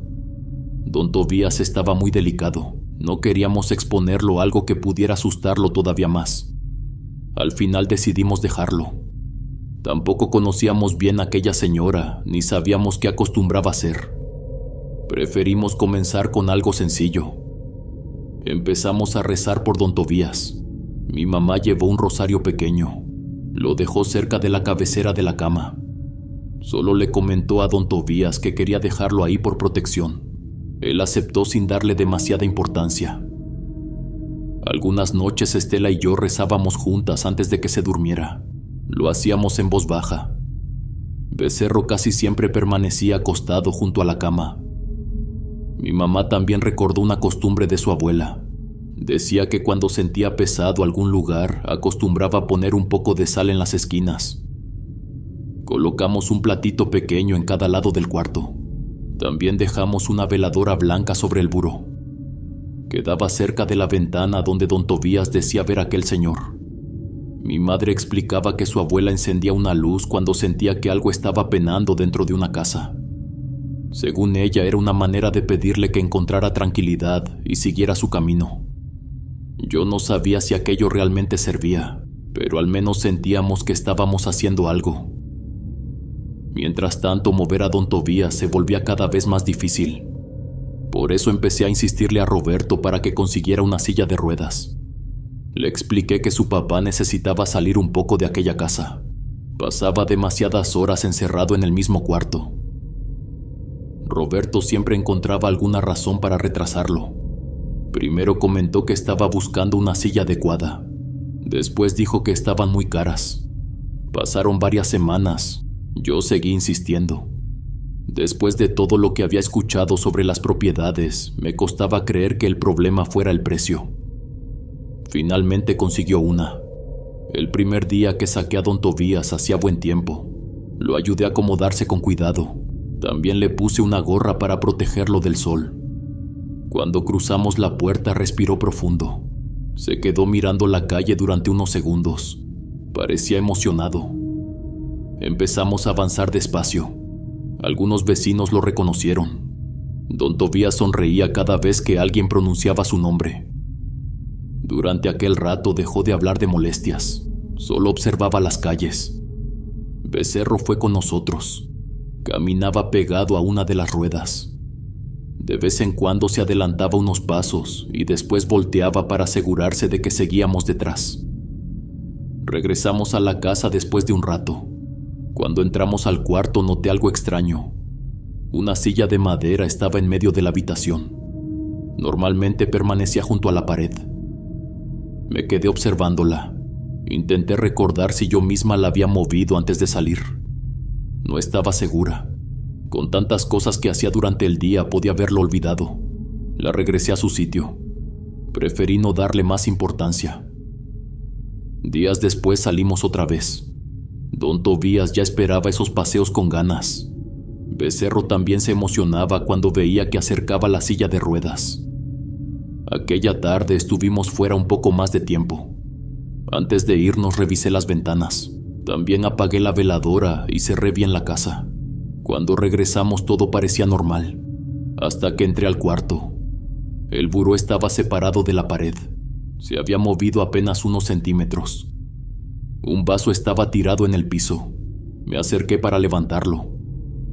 Don Tobías estaba muy delicado. No queríamos exponerlo a algo que pudiera asustarlo todavía más. Al final decidimos dejarlo. Tampoco conocíamos bien a aquella señora, ni sabíamos qué acostumbraba a hacer. Preferimos comenzar con algo sencillo. Empezamos a rezar por don Tobías. Mi mamá llevó un rosario pequeño. Lo dejó cerca de la cabecera de la cama. Solo le comentó a don Tobías que quería dejarlo ahí por protección. Él aceptó sin darle demasiada importancia. Algunas noches Estela y yo rezábamos juntas antes de que se durmiera. Lo hacíamos en voz baja. Becerro casi siempre permanecía acostado junto a la cama. Mi mamá también recordó una costumbre de su abuela. Decía que cuando sentía pesado algún lugar, acostumbraba a poner un poco de sal en las esquinas. Colocamos un platito pequeño en cada lado del cuarto. También dejamos una veladora blanca sobre el buró. Quedaba cerca de la ventana donde don Tobías decía ver a aquel señor. Mi madre explicaba que su abuela encendía una luz cuando sentía que algo estaba penando dentro de una casa. Según ella, era una manera de pedirle que encontrara tranquilidad y siguiera su camino. Yo no sabía si aquello realmente servía, pero al menos sentíamos que estábamos haciendo algo. Mientras tanto, mover a don Tobías se volvía cada vez más difícil. Por eso empecé a insistirle a Roberto para que consiguiera una silla de ruedas. Le expliqué que su papá necesitaba salir un poco de aquella casa. Pasaba demasiadas horas encerrado en el mismo cuarto. Roberto siempre encontraba alguna razón para retrasarlo. Primero comentó que estaba buscando una silla adecuada. Después dijo que estaban muy caras. Pasaron varias semanas. Yo seguí insistiendo. Después de todo lo que había escuchado sobre las propiedades, me costaba creer que el problema fuera el precio. Finalmente consiguió una. El primer día que saqué a don Tobías hacía buen tiempo. Lo ayudé a acomodarse con cuidado. También le puse una gorra para protegerlo del sol. Cuando cruzamos la puerta respiró profundo. Se quedó mirando la calle durante unos segundos. Parecía emocionado. Empezamos a avanzar despacio. Algunos vecinos lo reconocieron. Don Tobías sonreía cada vez que alguien pronunciaba su nombre. Durante aquel rato dejó de hablar de molestias. Solo observaba las calles. Becerro fue con nosotros. Caminaba pegado a una de las ruedas. De vez en cuando se adelantaba unos pasos y después volteaba para asegurarse de que seguíamos detrás. Regresamos a la casa después de un rato. Cuando entramos al cuarto noté algo extraño. Una silla de madera estaba en medio de la habitación. Normalmente permanecía junto a la pared. Me quedé observándola. Intenté recordar si yo misma la había movido antes de salir. No estaba segura. Con tantas cosas que hacía durante el día podía haberlo olvidado. La regresé a su sitio. Preferí no darle más importancia. Días después salimos otra vez. Don Tobías ya esperaba esos paseos con ganas. Becerro también se emocionaba cuando veía que acercaba la silla de ruedas. Aquella tarde estuvimos fuera un poco más de tiempo. Antes de irnos revisé las ventanas. También apagué la veladora y cerré bien la casa. Cuando regresamos todo parecía normal, hasta que entré al cuarto. El buró estaba separado de la pared. Se había movido apenas unos centímetros. Un vaso estaba tirado en el piso. Me acerqué para levantarlo.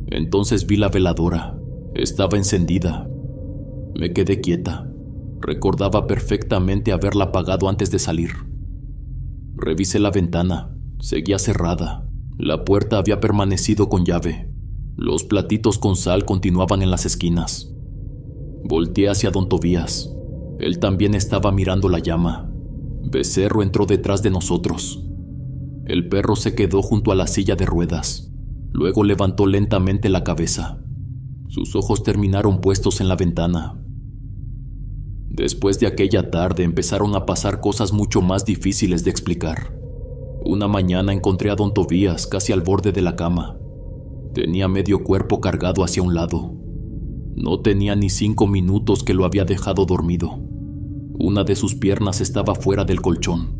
Entonces vi la veladora. Estaba encendida. Me quedé quieta. Recordaba perfectamente haberla apagado antes de salir. Revisé la ventana. Seguía cerrada. La puerta había permanecido con llave. Los platitos con sal continuaban en las esquinas. Volteé hacia don Tobías. Él también estaba mirando la llama. Becerro entró detrás de nosotros. El perro se quedó junto a la silla de ruedas. Luego levantó lentamente la cabeza. Sus ojos terminaron puestos en la ventana. Después de aquella tarde empezaron a pasar cosas mucho más difíciles de explicar. Una mañana encontré a don Tobías casi al borde de la cama. Tenía medio cuerpo cargado hacia un lado. No tenía ni 5 minutos que lo había dejado dormido. Una de sus piernas estaba fuera del colchón,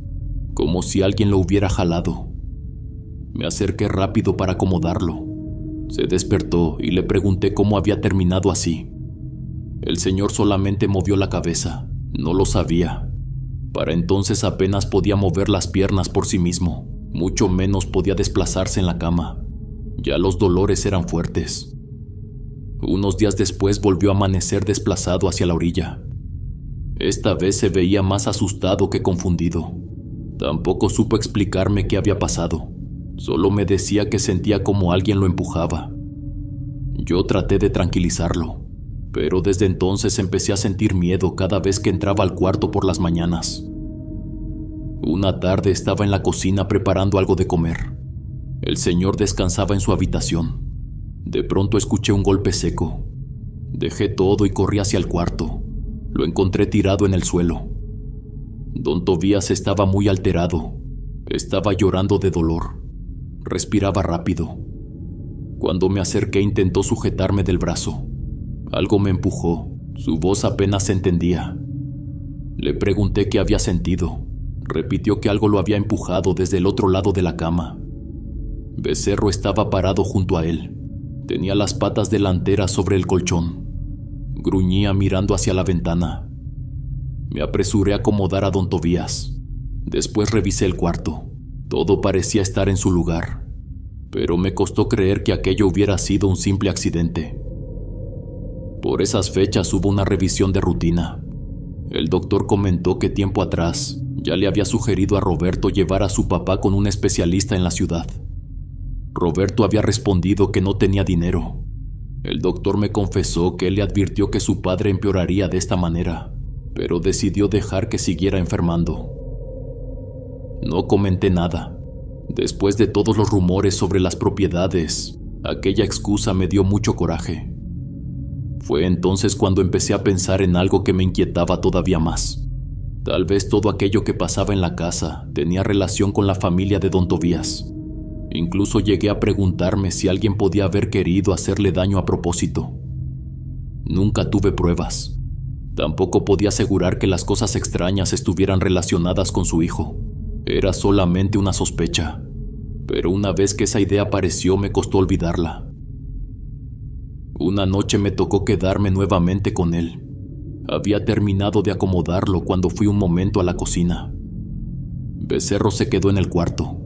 como si alguien lo hubiera jalado. Me acerqué rápido para acomodarlo. Se despertó y le pregunté cómo había terminado así. El señor solamente movió la cabeza. No lo sabía. Para entonces apenas podía mover las piernas por sí mismo, mucho menos podía desplazarse en la cama. Ya los dolores eran fuertes. Unos días después volvió a amanecer desplazado hacia la orilla. Esta vez se veía más asustado que confundido. Tampoco supo explicarme qué había pasado. Solo me decía que sentía como alguien lo empujaba. Yo traté de tranquilizarlo, pero desde entonces empecé a sentir miedo cada vez que entraba al cuarto por las mañanas. Una tarde estaba en la cocina preparando algo de comer. El señor descansaba en su habitación. De pronto escuché un golpe seco. Dejé todo y corrí hacia el cuarto. Lo encontré tirado en el suelo. Don Tobías estaba muy alterado. Estaba llorando de dolor. Respiraba rápido. Cuando me acerqué intentó sujetarme del brazo. Algo me empujó. Su voz apenas se entendía. Le pregunté qué había sentido. Repitió que algo lo había empujado desde el otro lado de la cama. Becerro estaba parado junto a él. Tenía las patas delanteras sobre el colchón. Gruñía mirando hacia la ventana. Me apresuré a acomodar a don Tobías. Después revisé el cuarto. Todo parecía estar en su lugar, pero me costó creer que aquello hubiera sido un simple accidente. Por esas fechas hubo una revisión de rutina. El doctor comentó que tiempo atrás ya le había sugerido a Roberto llevar a su papá con un especialista en la ciudad. Roberto había respondido que no tenía dinero. El doctor me confesó que él le advirtió que su padre empeoraría de esta manera, pero decidió dejar que siguiera enfermando. No comenté nada. Después de todos los rumores sobre las propiedades, aquella excusa me dio mucho coraje. Fue entonces cuando empecé a pensar en algo que me inquietaba todavía más. Tal vez todo aquello que pasaba en la casa tenía relación con la familia de don Tobías. Incluso llegué a preguntarme si alguien podía haber querido hacerle daño a propósito. Nunca tuve pruebas. Tampoco podía asegurar que las cosas extrañas estuvieran relacionadas con su hijo. Era solamente una sospecha, pero una vez que esa idea apareció me costó olvidarla. Una noche me tocó quedarme nuevamente con él. Había terminado de acomodarlo cuando fui un momento a la cocina. Becerro se quedó en el cuarto.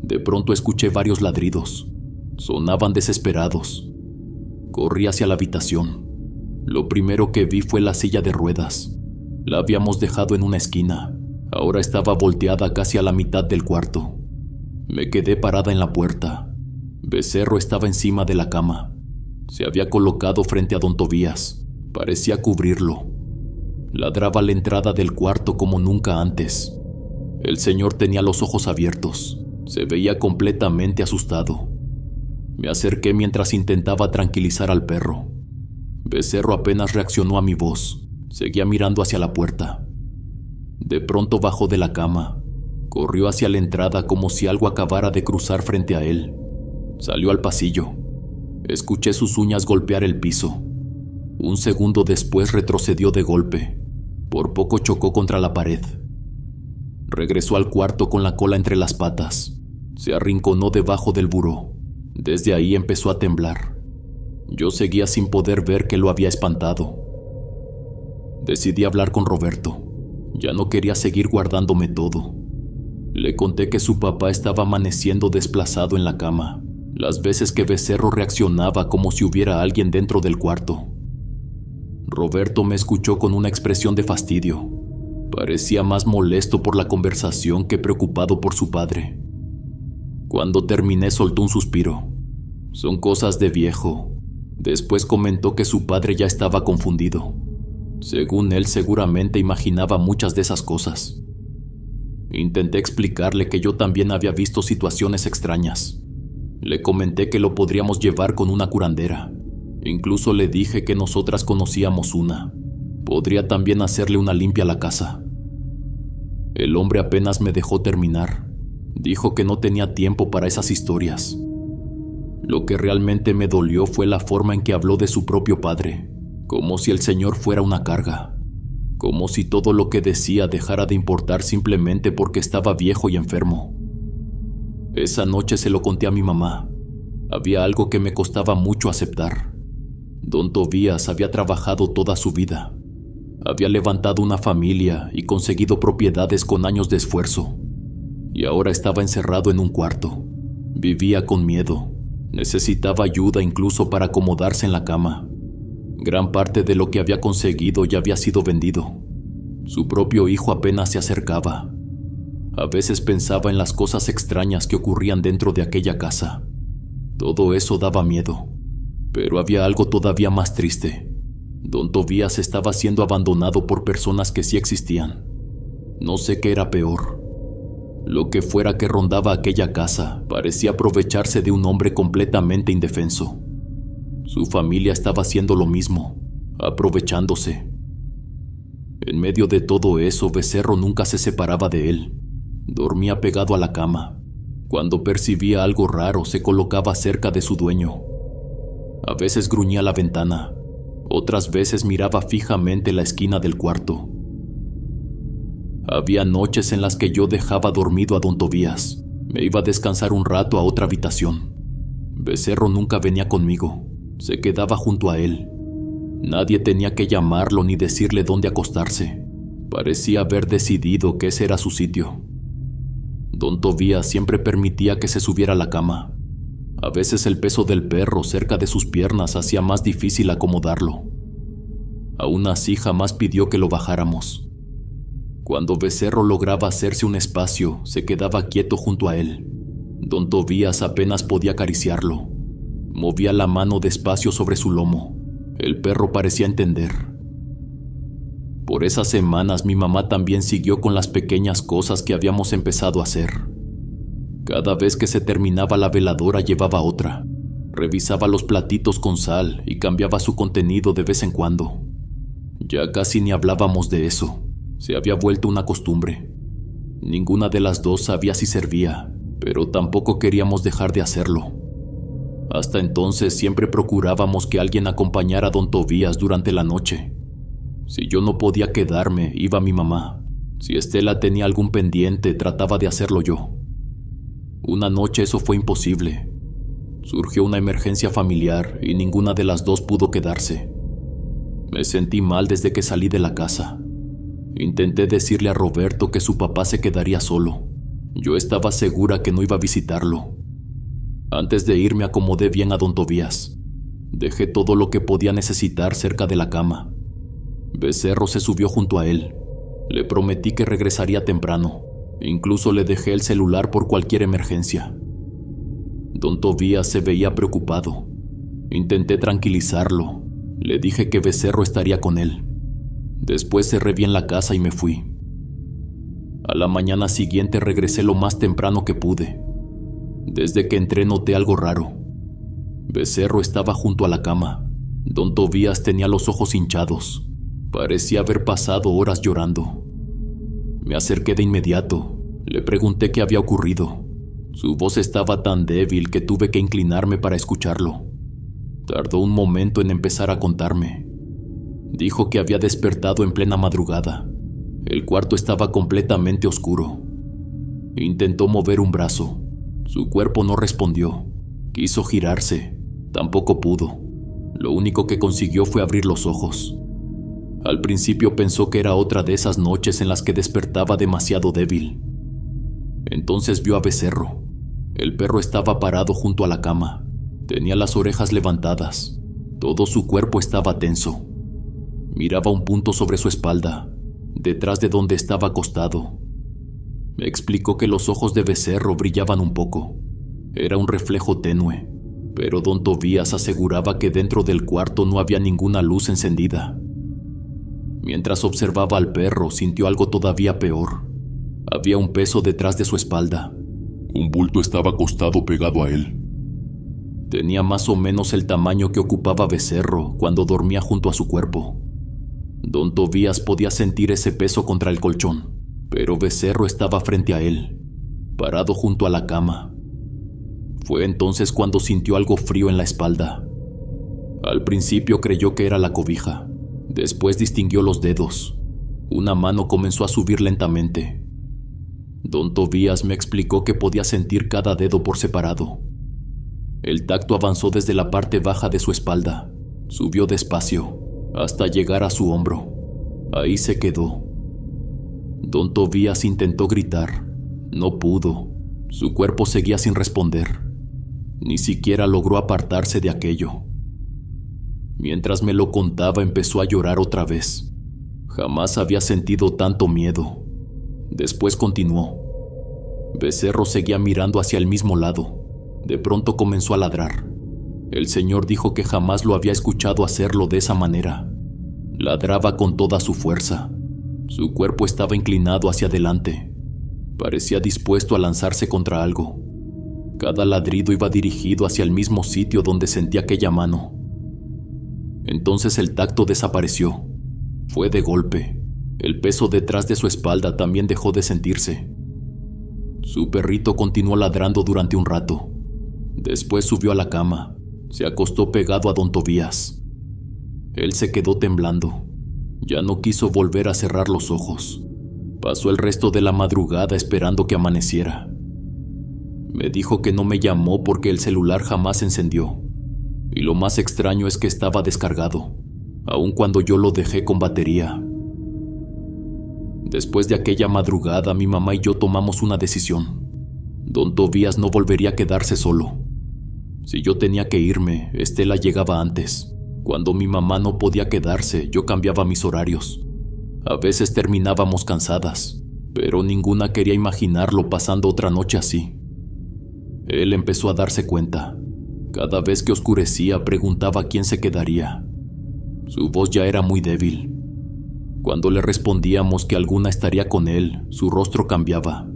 De pronto escuché varios ladridos. Sonaban desesperados. Corrí hacia la habitación. Lo primero que vi fue la silla de ruedas. La habíamos dejado en una esquina. Ahora estaba volteada casi a la mitad del cuarto. Me quedé parada en la puerta. Becerro estaba encima de la cama. Se había colocado frente a don Tobías. Parecía cubrirlo. Ladraba a la entrada del cuarto como nunca antes. El señor tenía los ojos abiertos. Se veía completamente asustado. Me acerqué mientras intentaba tranquilizar al perro. Becerro apenas reaccionó a mi voz. Seguía mirando hacia la puerta. De pronto bajó de la cama. Corrió hacia la entrada como si algo acabara de cruzar frente a él. Salió al pasillo. Escuché sus uñas golpear el piso. Un segundo después retrocedió de golpe. Por poco chocó contra la pared. Regresó al cuarto con la cola entre las patas. Se arrinconó debajo del buró. Desde ahí empezó a temblar. Yo seguía sin poder ver que lo había espantado. Decidí hablar con Roberto. Ya no quería seguir guardándome todo. Le conté que su papá estaba amaneciendo desplazado en la cama. Las veces que Becerro reaccionaba como si hubiera alguien dentro del cuarto. Roberto me escuchó con una expresión de fastidio. Parecía más molesto por la conversación que preocupado por su padre. Cuando terminé soltó un suspiro. Son cosas de viejo. Después comentó que su padre ya estaba confundido. Según él, seguramente imaginaba muchas de esas cosas. Intenté explicarle que yo también había visto situaciones extrañas. Le comenté que lo podríamos llevar con una curandera. Incluso le dije que nosotras conocíamos una. Podría también hacerle una limpia a la casa. El hombre apenas me dejó terminar. Dijo que no tenía tiempo para esas historias. Lo que realmente me dolió fue la forma en que habló de su propio padre, como si el señor fuera una carga, como si todo lo que decía dejara de importar simplemente porque estaba viejo y enfermo. Esa noche se lo conté a mi mamá. Había algo que me costaba mucho aceptar. Don Tobías había trabajado toda su vida. Había levantado una familia y conseguido propiedades con años de esfuerzo. Y ahora estaba encerrado en un cuarto. Vivía con miedo. Necesitaba ayuda incluso para acomodarse en la cama. Gran parte de lo que había conseguido ya había sido vendido. Su propio hijo apenas se acercaba. A veces pensaba en las cosas extrañas que ocurrían dentro de aquella casa. Todo eso daba miedo. Pero había algo todavía más triste. Don Tobías estaba siendo abandonado por personas que sí existían. No sé qué era peor. Lo que fuera que rondaba aquella casa parecía aprovecharse de un hombre completamente indefenso. Su familia estaba haciendo lo mismo, aprovechándose. En medio de todo eso, Becerro nunca se separaba de él. Dormía pegado a la cama. Cuando percibía algo raro, se colocaba cerca de su dueño. A veces gruñía a la ventana, otras veces miraba fijamente la esquina del cuarto. Había noches en las que yo dejaba dormido a don Tobías. Me iba a descansar un rato a otra habitación. Becerro nunca venía conmigo, se quedaba junto a él. Nadie tenía que llamarlo ni decirle dónde acostarse. Parecía haber decidido que ese era su sitio. Don Tobías siempre permitía que se subiera a la cama. A veces el peso del perro cerca de sus piernas hacía más difícil acomodarlo. Aún así jamás pidió que lo bajáramos. Cuando Becerro lograba hacerse un espacio, se quedaba quieto junto a él. Don Tobías apenas podía acariciarlo. Movía la mano despacio sobre su lomo. El perro parecía entender. Por esas semanas mi mamá también siguió con las pequeñas cosas que habíamos empezado a hacer. Cada vez que se terminaba la veladora llevaba otra. Revisaba los platitos con sal y cambiaba su contenido de vez en cuando. Ya casi ni hablábamos de eso. Se había vuelto una costumbre. Ninguna de las dos sabía si servía, pero tampoco queríamos dejar de hacerlo. Hasta entonces siempre procurábamos que alguien acompañara a don Tobías durante la noche. Si yo no podía quedarme, iba mi mamá. Si Estela tenía algún pendiente, trataba de hacerlo yo. Una noche eso fue imposible. Surgió una emergencia familiar y ninguna de las dos pudo quedarse. Me sentí mal desde que salí de la casa. Intenté decirle a Roberto que su papá se quedaría solo. Yo estaba segura que no iba a visitarlo. Antes de irme acomodé bien a don Tobías. Dejé todo lo que podía necesitar cerca de la cama. Becerro se subió junto a él. Le prometí que regresaría temprano. Incluso le dejé el celular por cualquier emergencia. Don Tobías se veía preocupado. Intenté tranquilizarlo. Le dije que Becerro estaría con él. Después cerré bien la casa y me fui. A la mañana siguiente regresé lo más temprano que pude. Desde que entré noté algo raro. Becerro estaba junto a la cama. Don Tobías tenía los ojos hinchados. Parecía haber pasado horas llorando. Me acerqué de inmediato. Le pregunté qué había ocurrido. Su voz estaba tan débil que tuve que inclinarme para escucharlo. Tardó un momento en empezar a contarme. Dijo que había despertado en plena madrugada. El cuarto estaba completamente oscuro. Intentó mover un brazo. Su cuerpo no respondió. Quiso girarse. Tampoco pudo. Lo único que consiguió fue abrir los ojos. Al principio pensó que era otra de esas noches en las que despertaba demasiado débil. Entonces vio a Becerro. El perro estaba parado junto a la cama. Tenía las orejas levantadas. Todo su cuerpo estaba tenso. Miraba un punto sobre su espalda, detrás de donde estaba acostado. Me explicó que los ojos de Becerro brillaban un poco. Era un reflejo tenue, pero don Tobías aseguraba que dentro del cuarto no había ninguna luz encendida. Mientras observaba al perro, sintió algo todavía peor. Había un peso detrás de su espalda. Un bulto estaba acostado pegado a él. Tenía más o menos el tamaño que ocupaba Becerro cuando dormía junto a su cuerpo. Don Tobías podía sentir ese peso contra el colchón, pero Becerro estaba frente a él, parado junto a la cama. Fue entonces cuando sintió algo frío en la espalda. Al principio creyó que era la cobija. Después distinguió los dedos. Una mano comenzó a subir lentamente. Don Tobías me explicó que podía sentir cada dedo por separado. El tacto avanzó desde la parte baja de su espalda. Subió despacio, hasta llegar a su hombro. Ahí se quedó. Don Tobías intentó gritar. No pudo. Su cuerpo seguía sin responder. Ni siquiera logró apartarse de aquello. Mientras me lo contaba, empezó a llorar otra vez. Jamás había sentido tanto miedo. Después continuó. Becerro seguía mirando hacia el mismo lado. De pronto comenzó a ladrar. El señor dijo que jamás lo había escuchado hacerlo de esa manera. Ladraba con toda su fuerza. Su cuerpo estaba inclinado hacia adelante. Parecía dispuesto a lanzarse contra algo. Cada ladrido iba dirigido hacia el mismo sitio donde sentía aquella mano. Entonces el tacto desapareció. Fue de golpe. El peso detrás de su espalda también dejó de sentirse. Su perrito continuó ladrando durante un rato. Después subió a la cama. Se acostó pegado a don Tobías. Él se quedó temblando. Ya no quiso volver a cerrar los ojos. Pasó el resto de la madrugada esperando que amaneciera. Me dijo que no me llamó porque el celular jamás se encendió. Y lo más extraño es que estaba descargado, aun cuando yo lo dejé con batería. Después de aquella madrugada, mi mamá y yo tomamos una decisión. Don Tobías no volvería a quedarse solo. Si yo tenía que irme, Estela llegaba antes. Cuando mi mamá no podía quedarse, yo cambiaba mis horarios. A veces terminábamos cansadas, pero ninguna quería imaginarlo pasando otra noche así. Él empezó a darse cuenta. Cada vez que oscurecía, preguntaba quién se quedaría. Su voz ya era muy débil. Cuando le respondíamos que alguna estaría con él, su rostro cambiaba.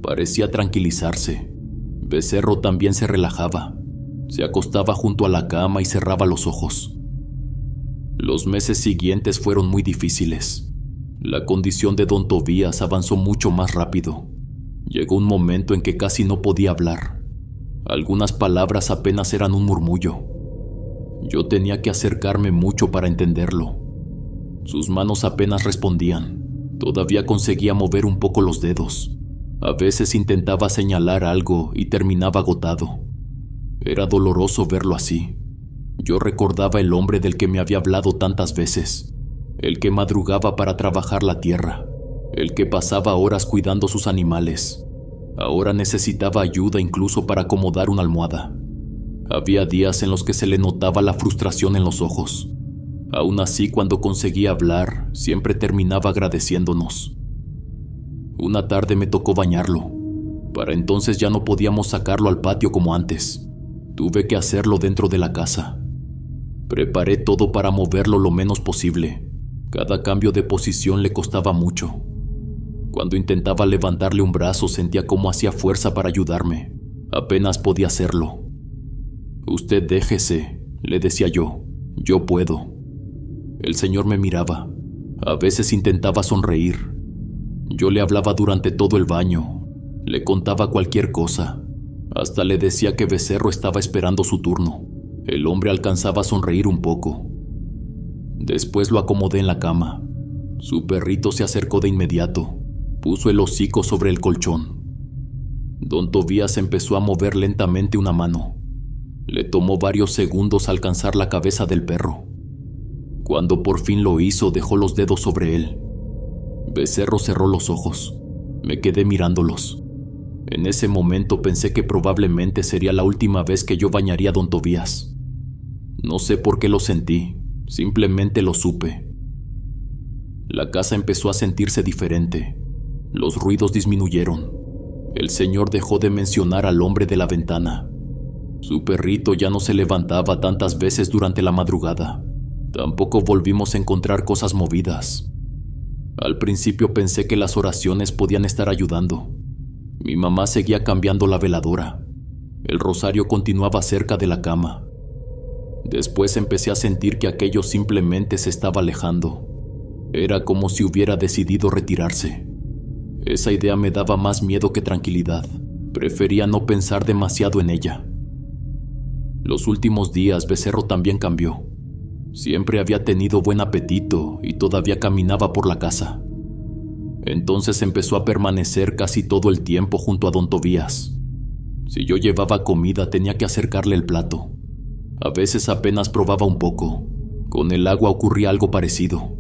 Parecía tranquilizarse. Becerro también se relajaba. Se acostaba junto a la cama y cerraba los ojos. Los meses siguientes fueron muy difíciles. La condición de don Tobías avanzó mucho más rápido. Llegó un momento en que casi no podía hablar. Algunas palabras apenas eran un murmullo. Yo tenía que acercarme mucho para entenderlo. Sus manos apenas respondían. Todavía conseguía mover un poco los dedos. A veces intentaba señalar algo y terminaba agotado. Era doloroso verlo así. Yo recordaba el hombre del que me había hablado tantas veces, el que madrugaba para trabajar la tierra, el que pasaba horas cuidando sus animales. Ahora necesitaba ayuda incluso para acomodar una almohada. Había días en los que se le notaba la frustración en los ojos. Aún así, cuando conseguía hablar, siempre terminaba agradeciéndonos. Una tarde me tocó bañarlo. Para entonces ya no podíamos sacarlo al patio como antes. Tuve que hacerlo dentro de la casa. Preparé todo para moverlo lo menos posible. Cada cambio de posición le costaba mucho. Cuando intentaba levantarle un brazo, sentía cómo hacía fuerza para ayudarme. Apenas podía hacerlo. «Usted déjese», le decía yo. «Yo puedo». El señor me miraba. A veces intentaba sonreír. Yo le hablaba durante todo el baño. Le contaba cualquier cosa. Hasta le decía que Becerro estaba esperando su turno. El hombre alcanzaba a sonreír un poco. Después lo acomodé en la cama. Su perrito se acercó de inmediato. Puso el hocico sobre el colchón. Don Tobías empezó a mover lentamente una mano. Le tomó varios segundos alcanzar la cabeza del perro. Cuando por fin lo hizo, dejó los dedos sobre él. Becerro cerró los ojos. Me quedé mirándolos. En ese momento pensé que probablemente sería la última vez que yo bañaría a don Tobías. No sé por qué lo sentí, simplemente lo supe. La casa empezó a sentirse diferente. Los ruidos disminuyeron. El señor dejó de mencionar al hombre de la ventana. Su perrito ya no se levantaba tantas veces durante la madrugada. Tampoco volvimos a encontrar cosas movidas. Al principio pensé que las oraciones podían estar ayudando. Mi mamá seguía cambiando la veladora. El rosario continuaba cerca de la cama. Después empecé a sentir que aquello simplemente se estaba alejando. Era como si hubiera decidido retirarse. Esa idea me daba más miedo que tranquilidad. Prefería no pensar demasiado en ella. Los últimos días Becerro también cambió. Siempre había tenido buen apetito y todavía caminaba por la casa. Entonces empezó a permanecer casi todo el tiempo junto a don Tobías. Si yo llevaba comida tenía que acercarle el plato. A veces apenas probaba un poco. Con el agua ocurría algo parecido.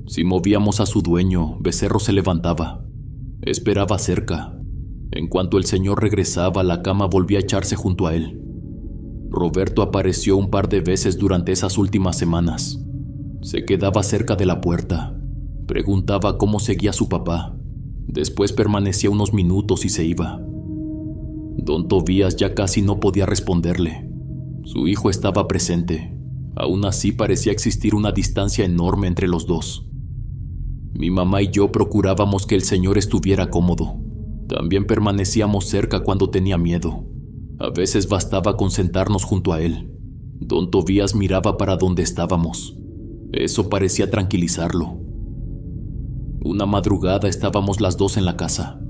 Si movíamos a su dueño, Becerro se levantaba. Esperaba cerca. En cuanto el señor regresaba, la cama volvía a echarse junto a él. Roberto apareció un par de veces durante esas últimas semanas. Se quedaba cerca de la puerta. Preguntaba cómo seguía su papá. Después permanecía unos minutos y se iba. Don Tobías ya casi no podía responderle. Su hijo estaba presente. Aún así parecía existir una distancia enorme entre los dos. Mi mamá y yo procurábamos que el señor estuviera cómodo. También permanecíamos cerca cuando tenía miedo. A veces bastaba con sentarnos junto a él. Don Tobías miraba para donde estábamos. Eso parecía tranquilizarlo. Una madrugada estábamos las dos en la casa.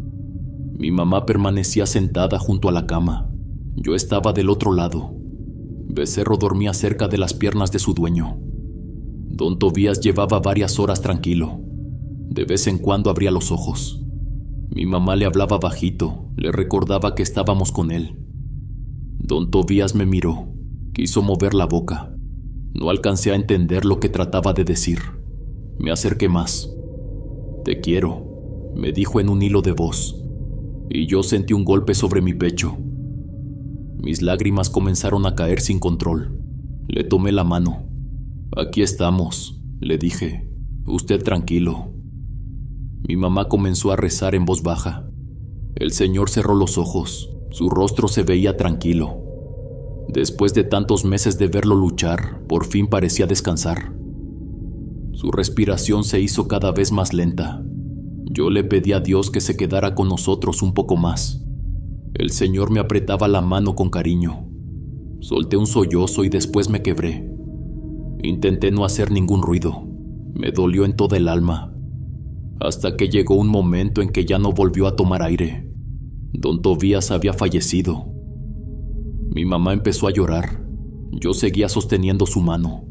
Mi mamá permanecía sentada junto a la cama. Yo estaba del otro lado. Becerro dormía cerca de las piernas de su dueño. Don Tobías llevaba varias horas tranquilo. De vez en cuando abría los ojos. Mi mamá le hablaba bajito, le recordaba que estábamos con él. Don Tobías me miró, quiso mover la boca. No alcancé a entender lo que trataba de decir. Me acerqué más. «Te quiero», me dijo en un hilo de voz, y yo sentí un golpe sobre mi pecho. Mis lágrimas comenzaron a caer sin control. Le tomé la mano. «Aquí estamos», le dije. «Usted tranquilo». Mi mamá comenzó a rezar en voz baja. El señor cerró los ojos. Su rostro se veía tranquilo. Después de tantos meses de verlo luchar, por fin parecía descansar. Su respiración se hizo cada vez más lenta. Yo le pedí a Dios que se quedara con nosotros un poco más. El señor me apretaba la mano con cariño. Solté un sollozo y después me quebré. Intenté no hacer ningún ruido. Me dolió en toda el alma. Hasta que llegó un momento en que ya no volvió a tomar aire. Don Tobías había fallecido. Mi mamá empezó a llorar. Yo seguía sosteniendo su mano.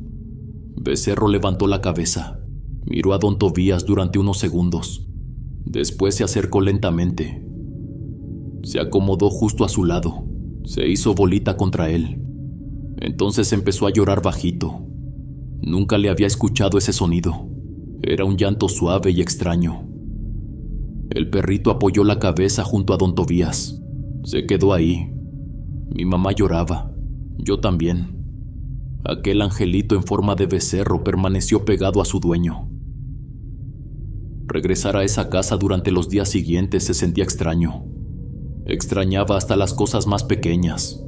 Becerro levantó la cabeza. Miró a don Tobías durante unos segundos. Después se acercó lentamente. Se acomodó justo a su lado. Se hizo bolita contra él. Entonces empezó a llorar bajito. Nunca le había escuchado ese sonido. Era un llanto suave y extraño. El perrito apoyó la cabeza junto a don Tobías. Se quedó ahí. Mi mamá lloraba. Yo también. Aquel angelito en forma de becerro permaneció pegado a su dueño. Regresar a esa casa durante los días siguientes se sentía extraño. Extrañaba hasta las cosas más pequeñas.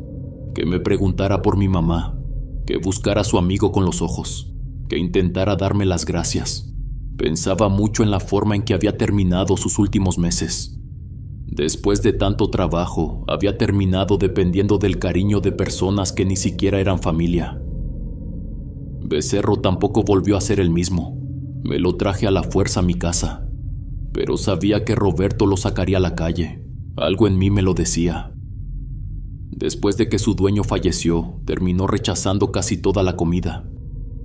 Que me preguntara por mi mamá, que buscara a su amigo con los ojos, que intentara darme las gracias. Pensaba mucho en la forma en que había terminado sus últimos meses. Después de tanto trabajo, había terminado dependiendo del cariño de personas que ni siquiera eran familia. Becerro tampoco volvió a ser el mismo. Me lo traje a la fuerza a mi casa, pero sabía que Roberto lo sacaría a la calle. Algo en mí me lo decía. Después de que su dueño falleció, terminó rechazando casi toda la comida.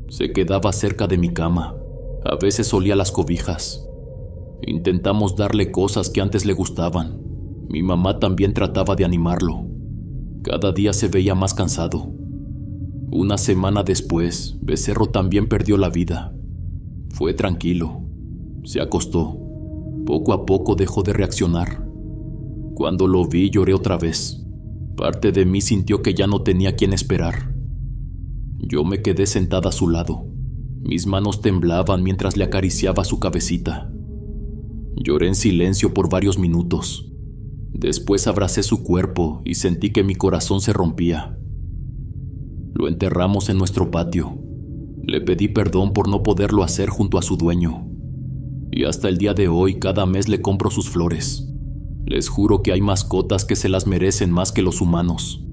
Se quedaba cerca de mi cama. A veces olía las cobijas. Intentamos darle cosas que antes le gustaban. Mi mamá también trataba de animarlo. Cada día se veía más cansado. Una semana después, Becerro también perdió la vida. Fue tranquilo. Se acostó. Poco a poco dejó de reaccionar. Cuando lo vi, lloré otra vez. Parte de mí sintió que ya no tenía quien esperar. Yo me quedé sentada a su lado. Mis manos temblaban mientras le acariciaba su cabecita. Lloré en silencio por varios minutos. Después abracé su cuerpo y sentí que mi corazón se rompía. Lo enterramos en nuestro patio. Le pedí perdón por no poderlo hacer junto a su dueño. Y hasta el día de hoy cada mes le compro sus flores. Les juro que hay mascotas que se las merecen más que los humanos.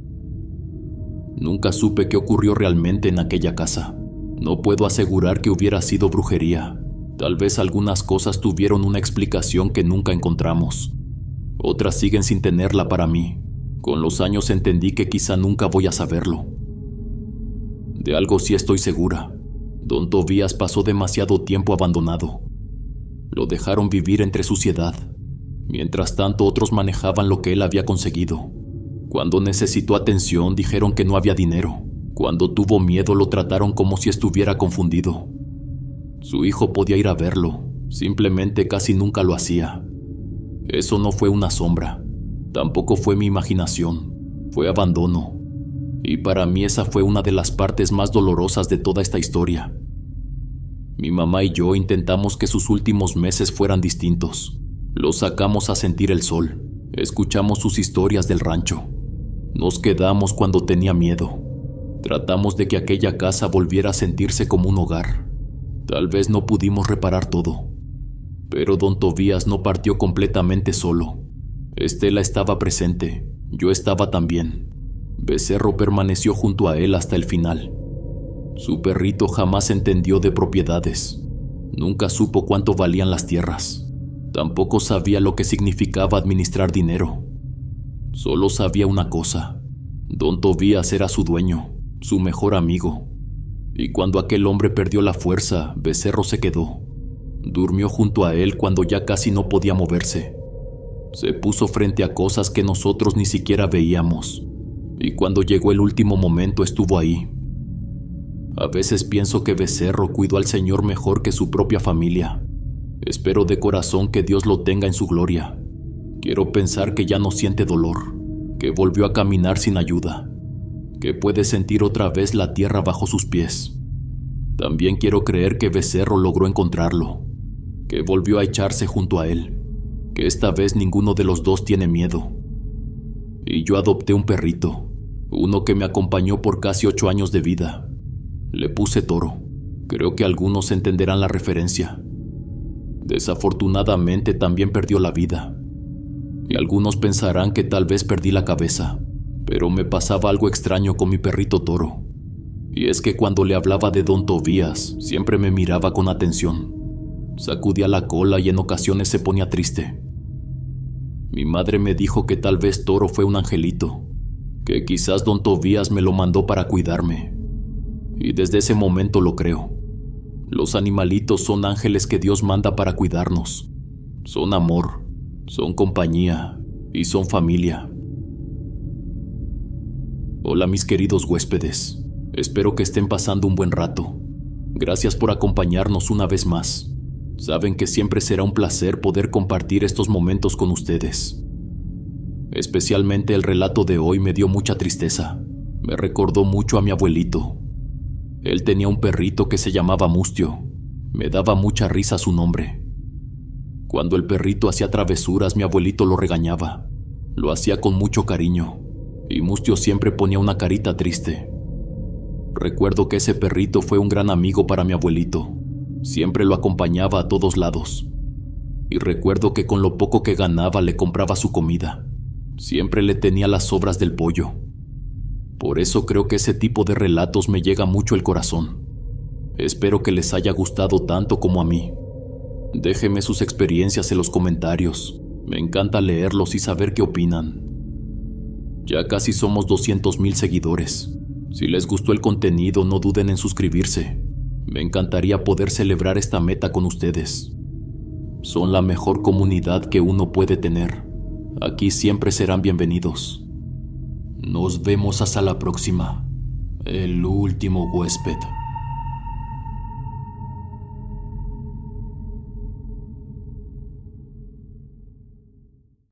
Nunca supe qué ocurrió realmente en aquella casa. No puedo asegurar que hubiera sido brujería. Tal vez algunas cosas tuvieron una explicación que nunca encontramos. Otras siguen sin tenerla para mí. Con los años entendí que quizá nunca voy a saberlo. De algo sí estoy segura. Don Tobías pasó demasiado tiempo abandonado. Lo dejaron vivir entre suciedad. Mientras tanto, otros manejaban lo que él había conseguido. Cuando necesitó atención, dijeron que no había dinero. Cuando tuvo miedo, lo trataron como si estuviera confundido. Su hijo podía ir a verlo, simplemente casi nunca lo hacía. Eso no fue una sombra, tampoco fue mi imaginación, fue abandono. Y para mí esa fue una de las partes más dolorosas de toda esta historia. Mi mamá y yo intentamos que sus últimos meses fueran distintos. Lo sacamos a sentir el sol, escuchamos sus historias del rancho. Nos quedamos cuando tenía miedo. Tratamos de que aquella casa volviera a sentirse como un hogar. Tal vez no pudimos reparar todo, pero don Tobías no partió completamente solo. Estela estaba presente, yo estaba también. Becerro permaneció junto a él hasta el final. Su perrito jamás entendió de propiedades. Nunca supo cuánto valían las tierras. Tampoco sabía lo que significaba administrar dinero. Solo sabía una cosa: Don Tobías era su dueño, su mejor amigo. Y cuando aquel hombre perdió la fuerza, Becerro se quedó. Durmió junto a él cuando ya casi no podía moverse. Se puso frente a cosas que nosotros ni siquiera veíamos. Y cuando llegó el último momento estuvo ahí. A veces pienso que Becerro cuidó al Señor mejor que su propia familia. Espero de corazón que Dios lo tenga en su gloria. Quiero pensar que ya no siente dolor, que volvió a caminar sin ayuda, que puede sentir otra vez la tierra bajo sus pies. También quiero creer que Becerro logró encontrarlo, que volvió a echarse junto a él, que esta vez ninguno de los dos tiene miedo. Y yo adopté un perrito, uno que me acompañó por casi 8 años de vida. Le puse Toro. Creo que algunos entenderán la referencia. Desafortunadamente también perdió la vida. Y algunos pensarán que tal vez perdí la cabeza, pero me pasaba algo extraño con mi perrito Toro. Y es que cuando le hablaba de Don Tobías, siempre me miraba con atención. Sacudía la cola y en ocasiones se ponía triste. Mi madre me dijo que tal vez Toro fue un angelito, que quizás Don Tobías me lo mandó para cuidarme. Y desde ese momento lo creo. Los animalitos son ángeles que Dios manda para cuidarnos. Son amor, son compañía y son familia. Hola mis queridos huéspedes, espero que estén pasando un buen rato. Gracias por acompañarnos una vez más. Saben que siempre será un placer poder compartir estos momentos con ustedes. Especialmente el relato de hoy me dio mucha tristeza. Me recordó mucho a mi abuelito. Él tenía un perrito que se llamaba Mustio. Me daba mucha risa su nombre. Cuando el perrito hacía travesuras, mi abuelito lo regañaba. Lo hacía con mucho cariño, y Mustio siempre ponía una carita triste. Recuerdo que ese perrito fue un gran amigo para mi abuelito. Siempre lo acompañaba a todos lados. Y recuerdo que con lo poco que ganaba le compraba su comida. Siempre le tenía las sobras del pollo. Por eso creo que ese tipo de relatos me llega mucho el corazón. Espero que les haya gustado tanto como a mí. Déjenme sus experiencias en los comentarios. Me encanta leerlos y saber qué opinan. Ya casi somos 200,000 seguidores. Si les gustó el contenido, no duden en suscribirse. Me encantaría poder celebrar esta meta con ustedes. Son la mejor comunidad que uno puede tener. Aquí siempre serán bienvenidos. Nos vemos hasta la próxima. El último huésped.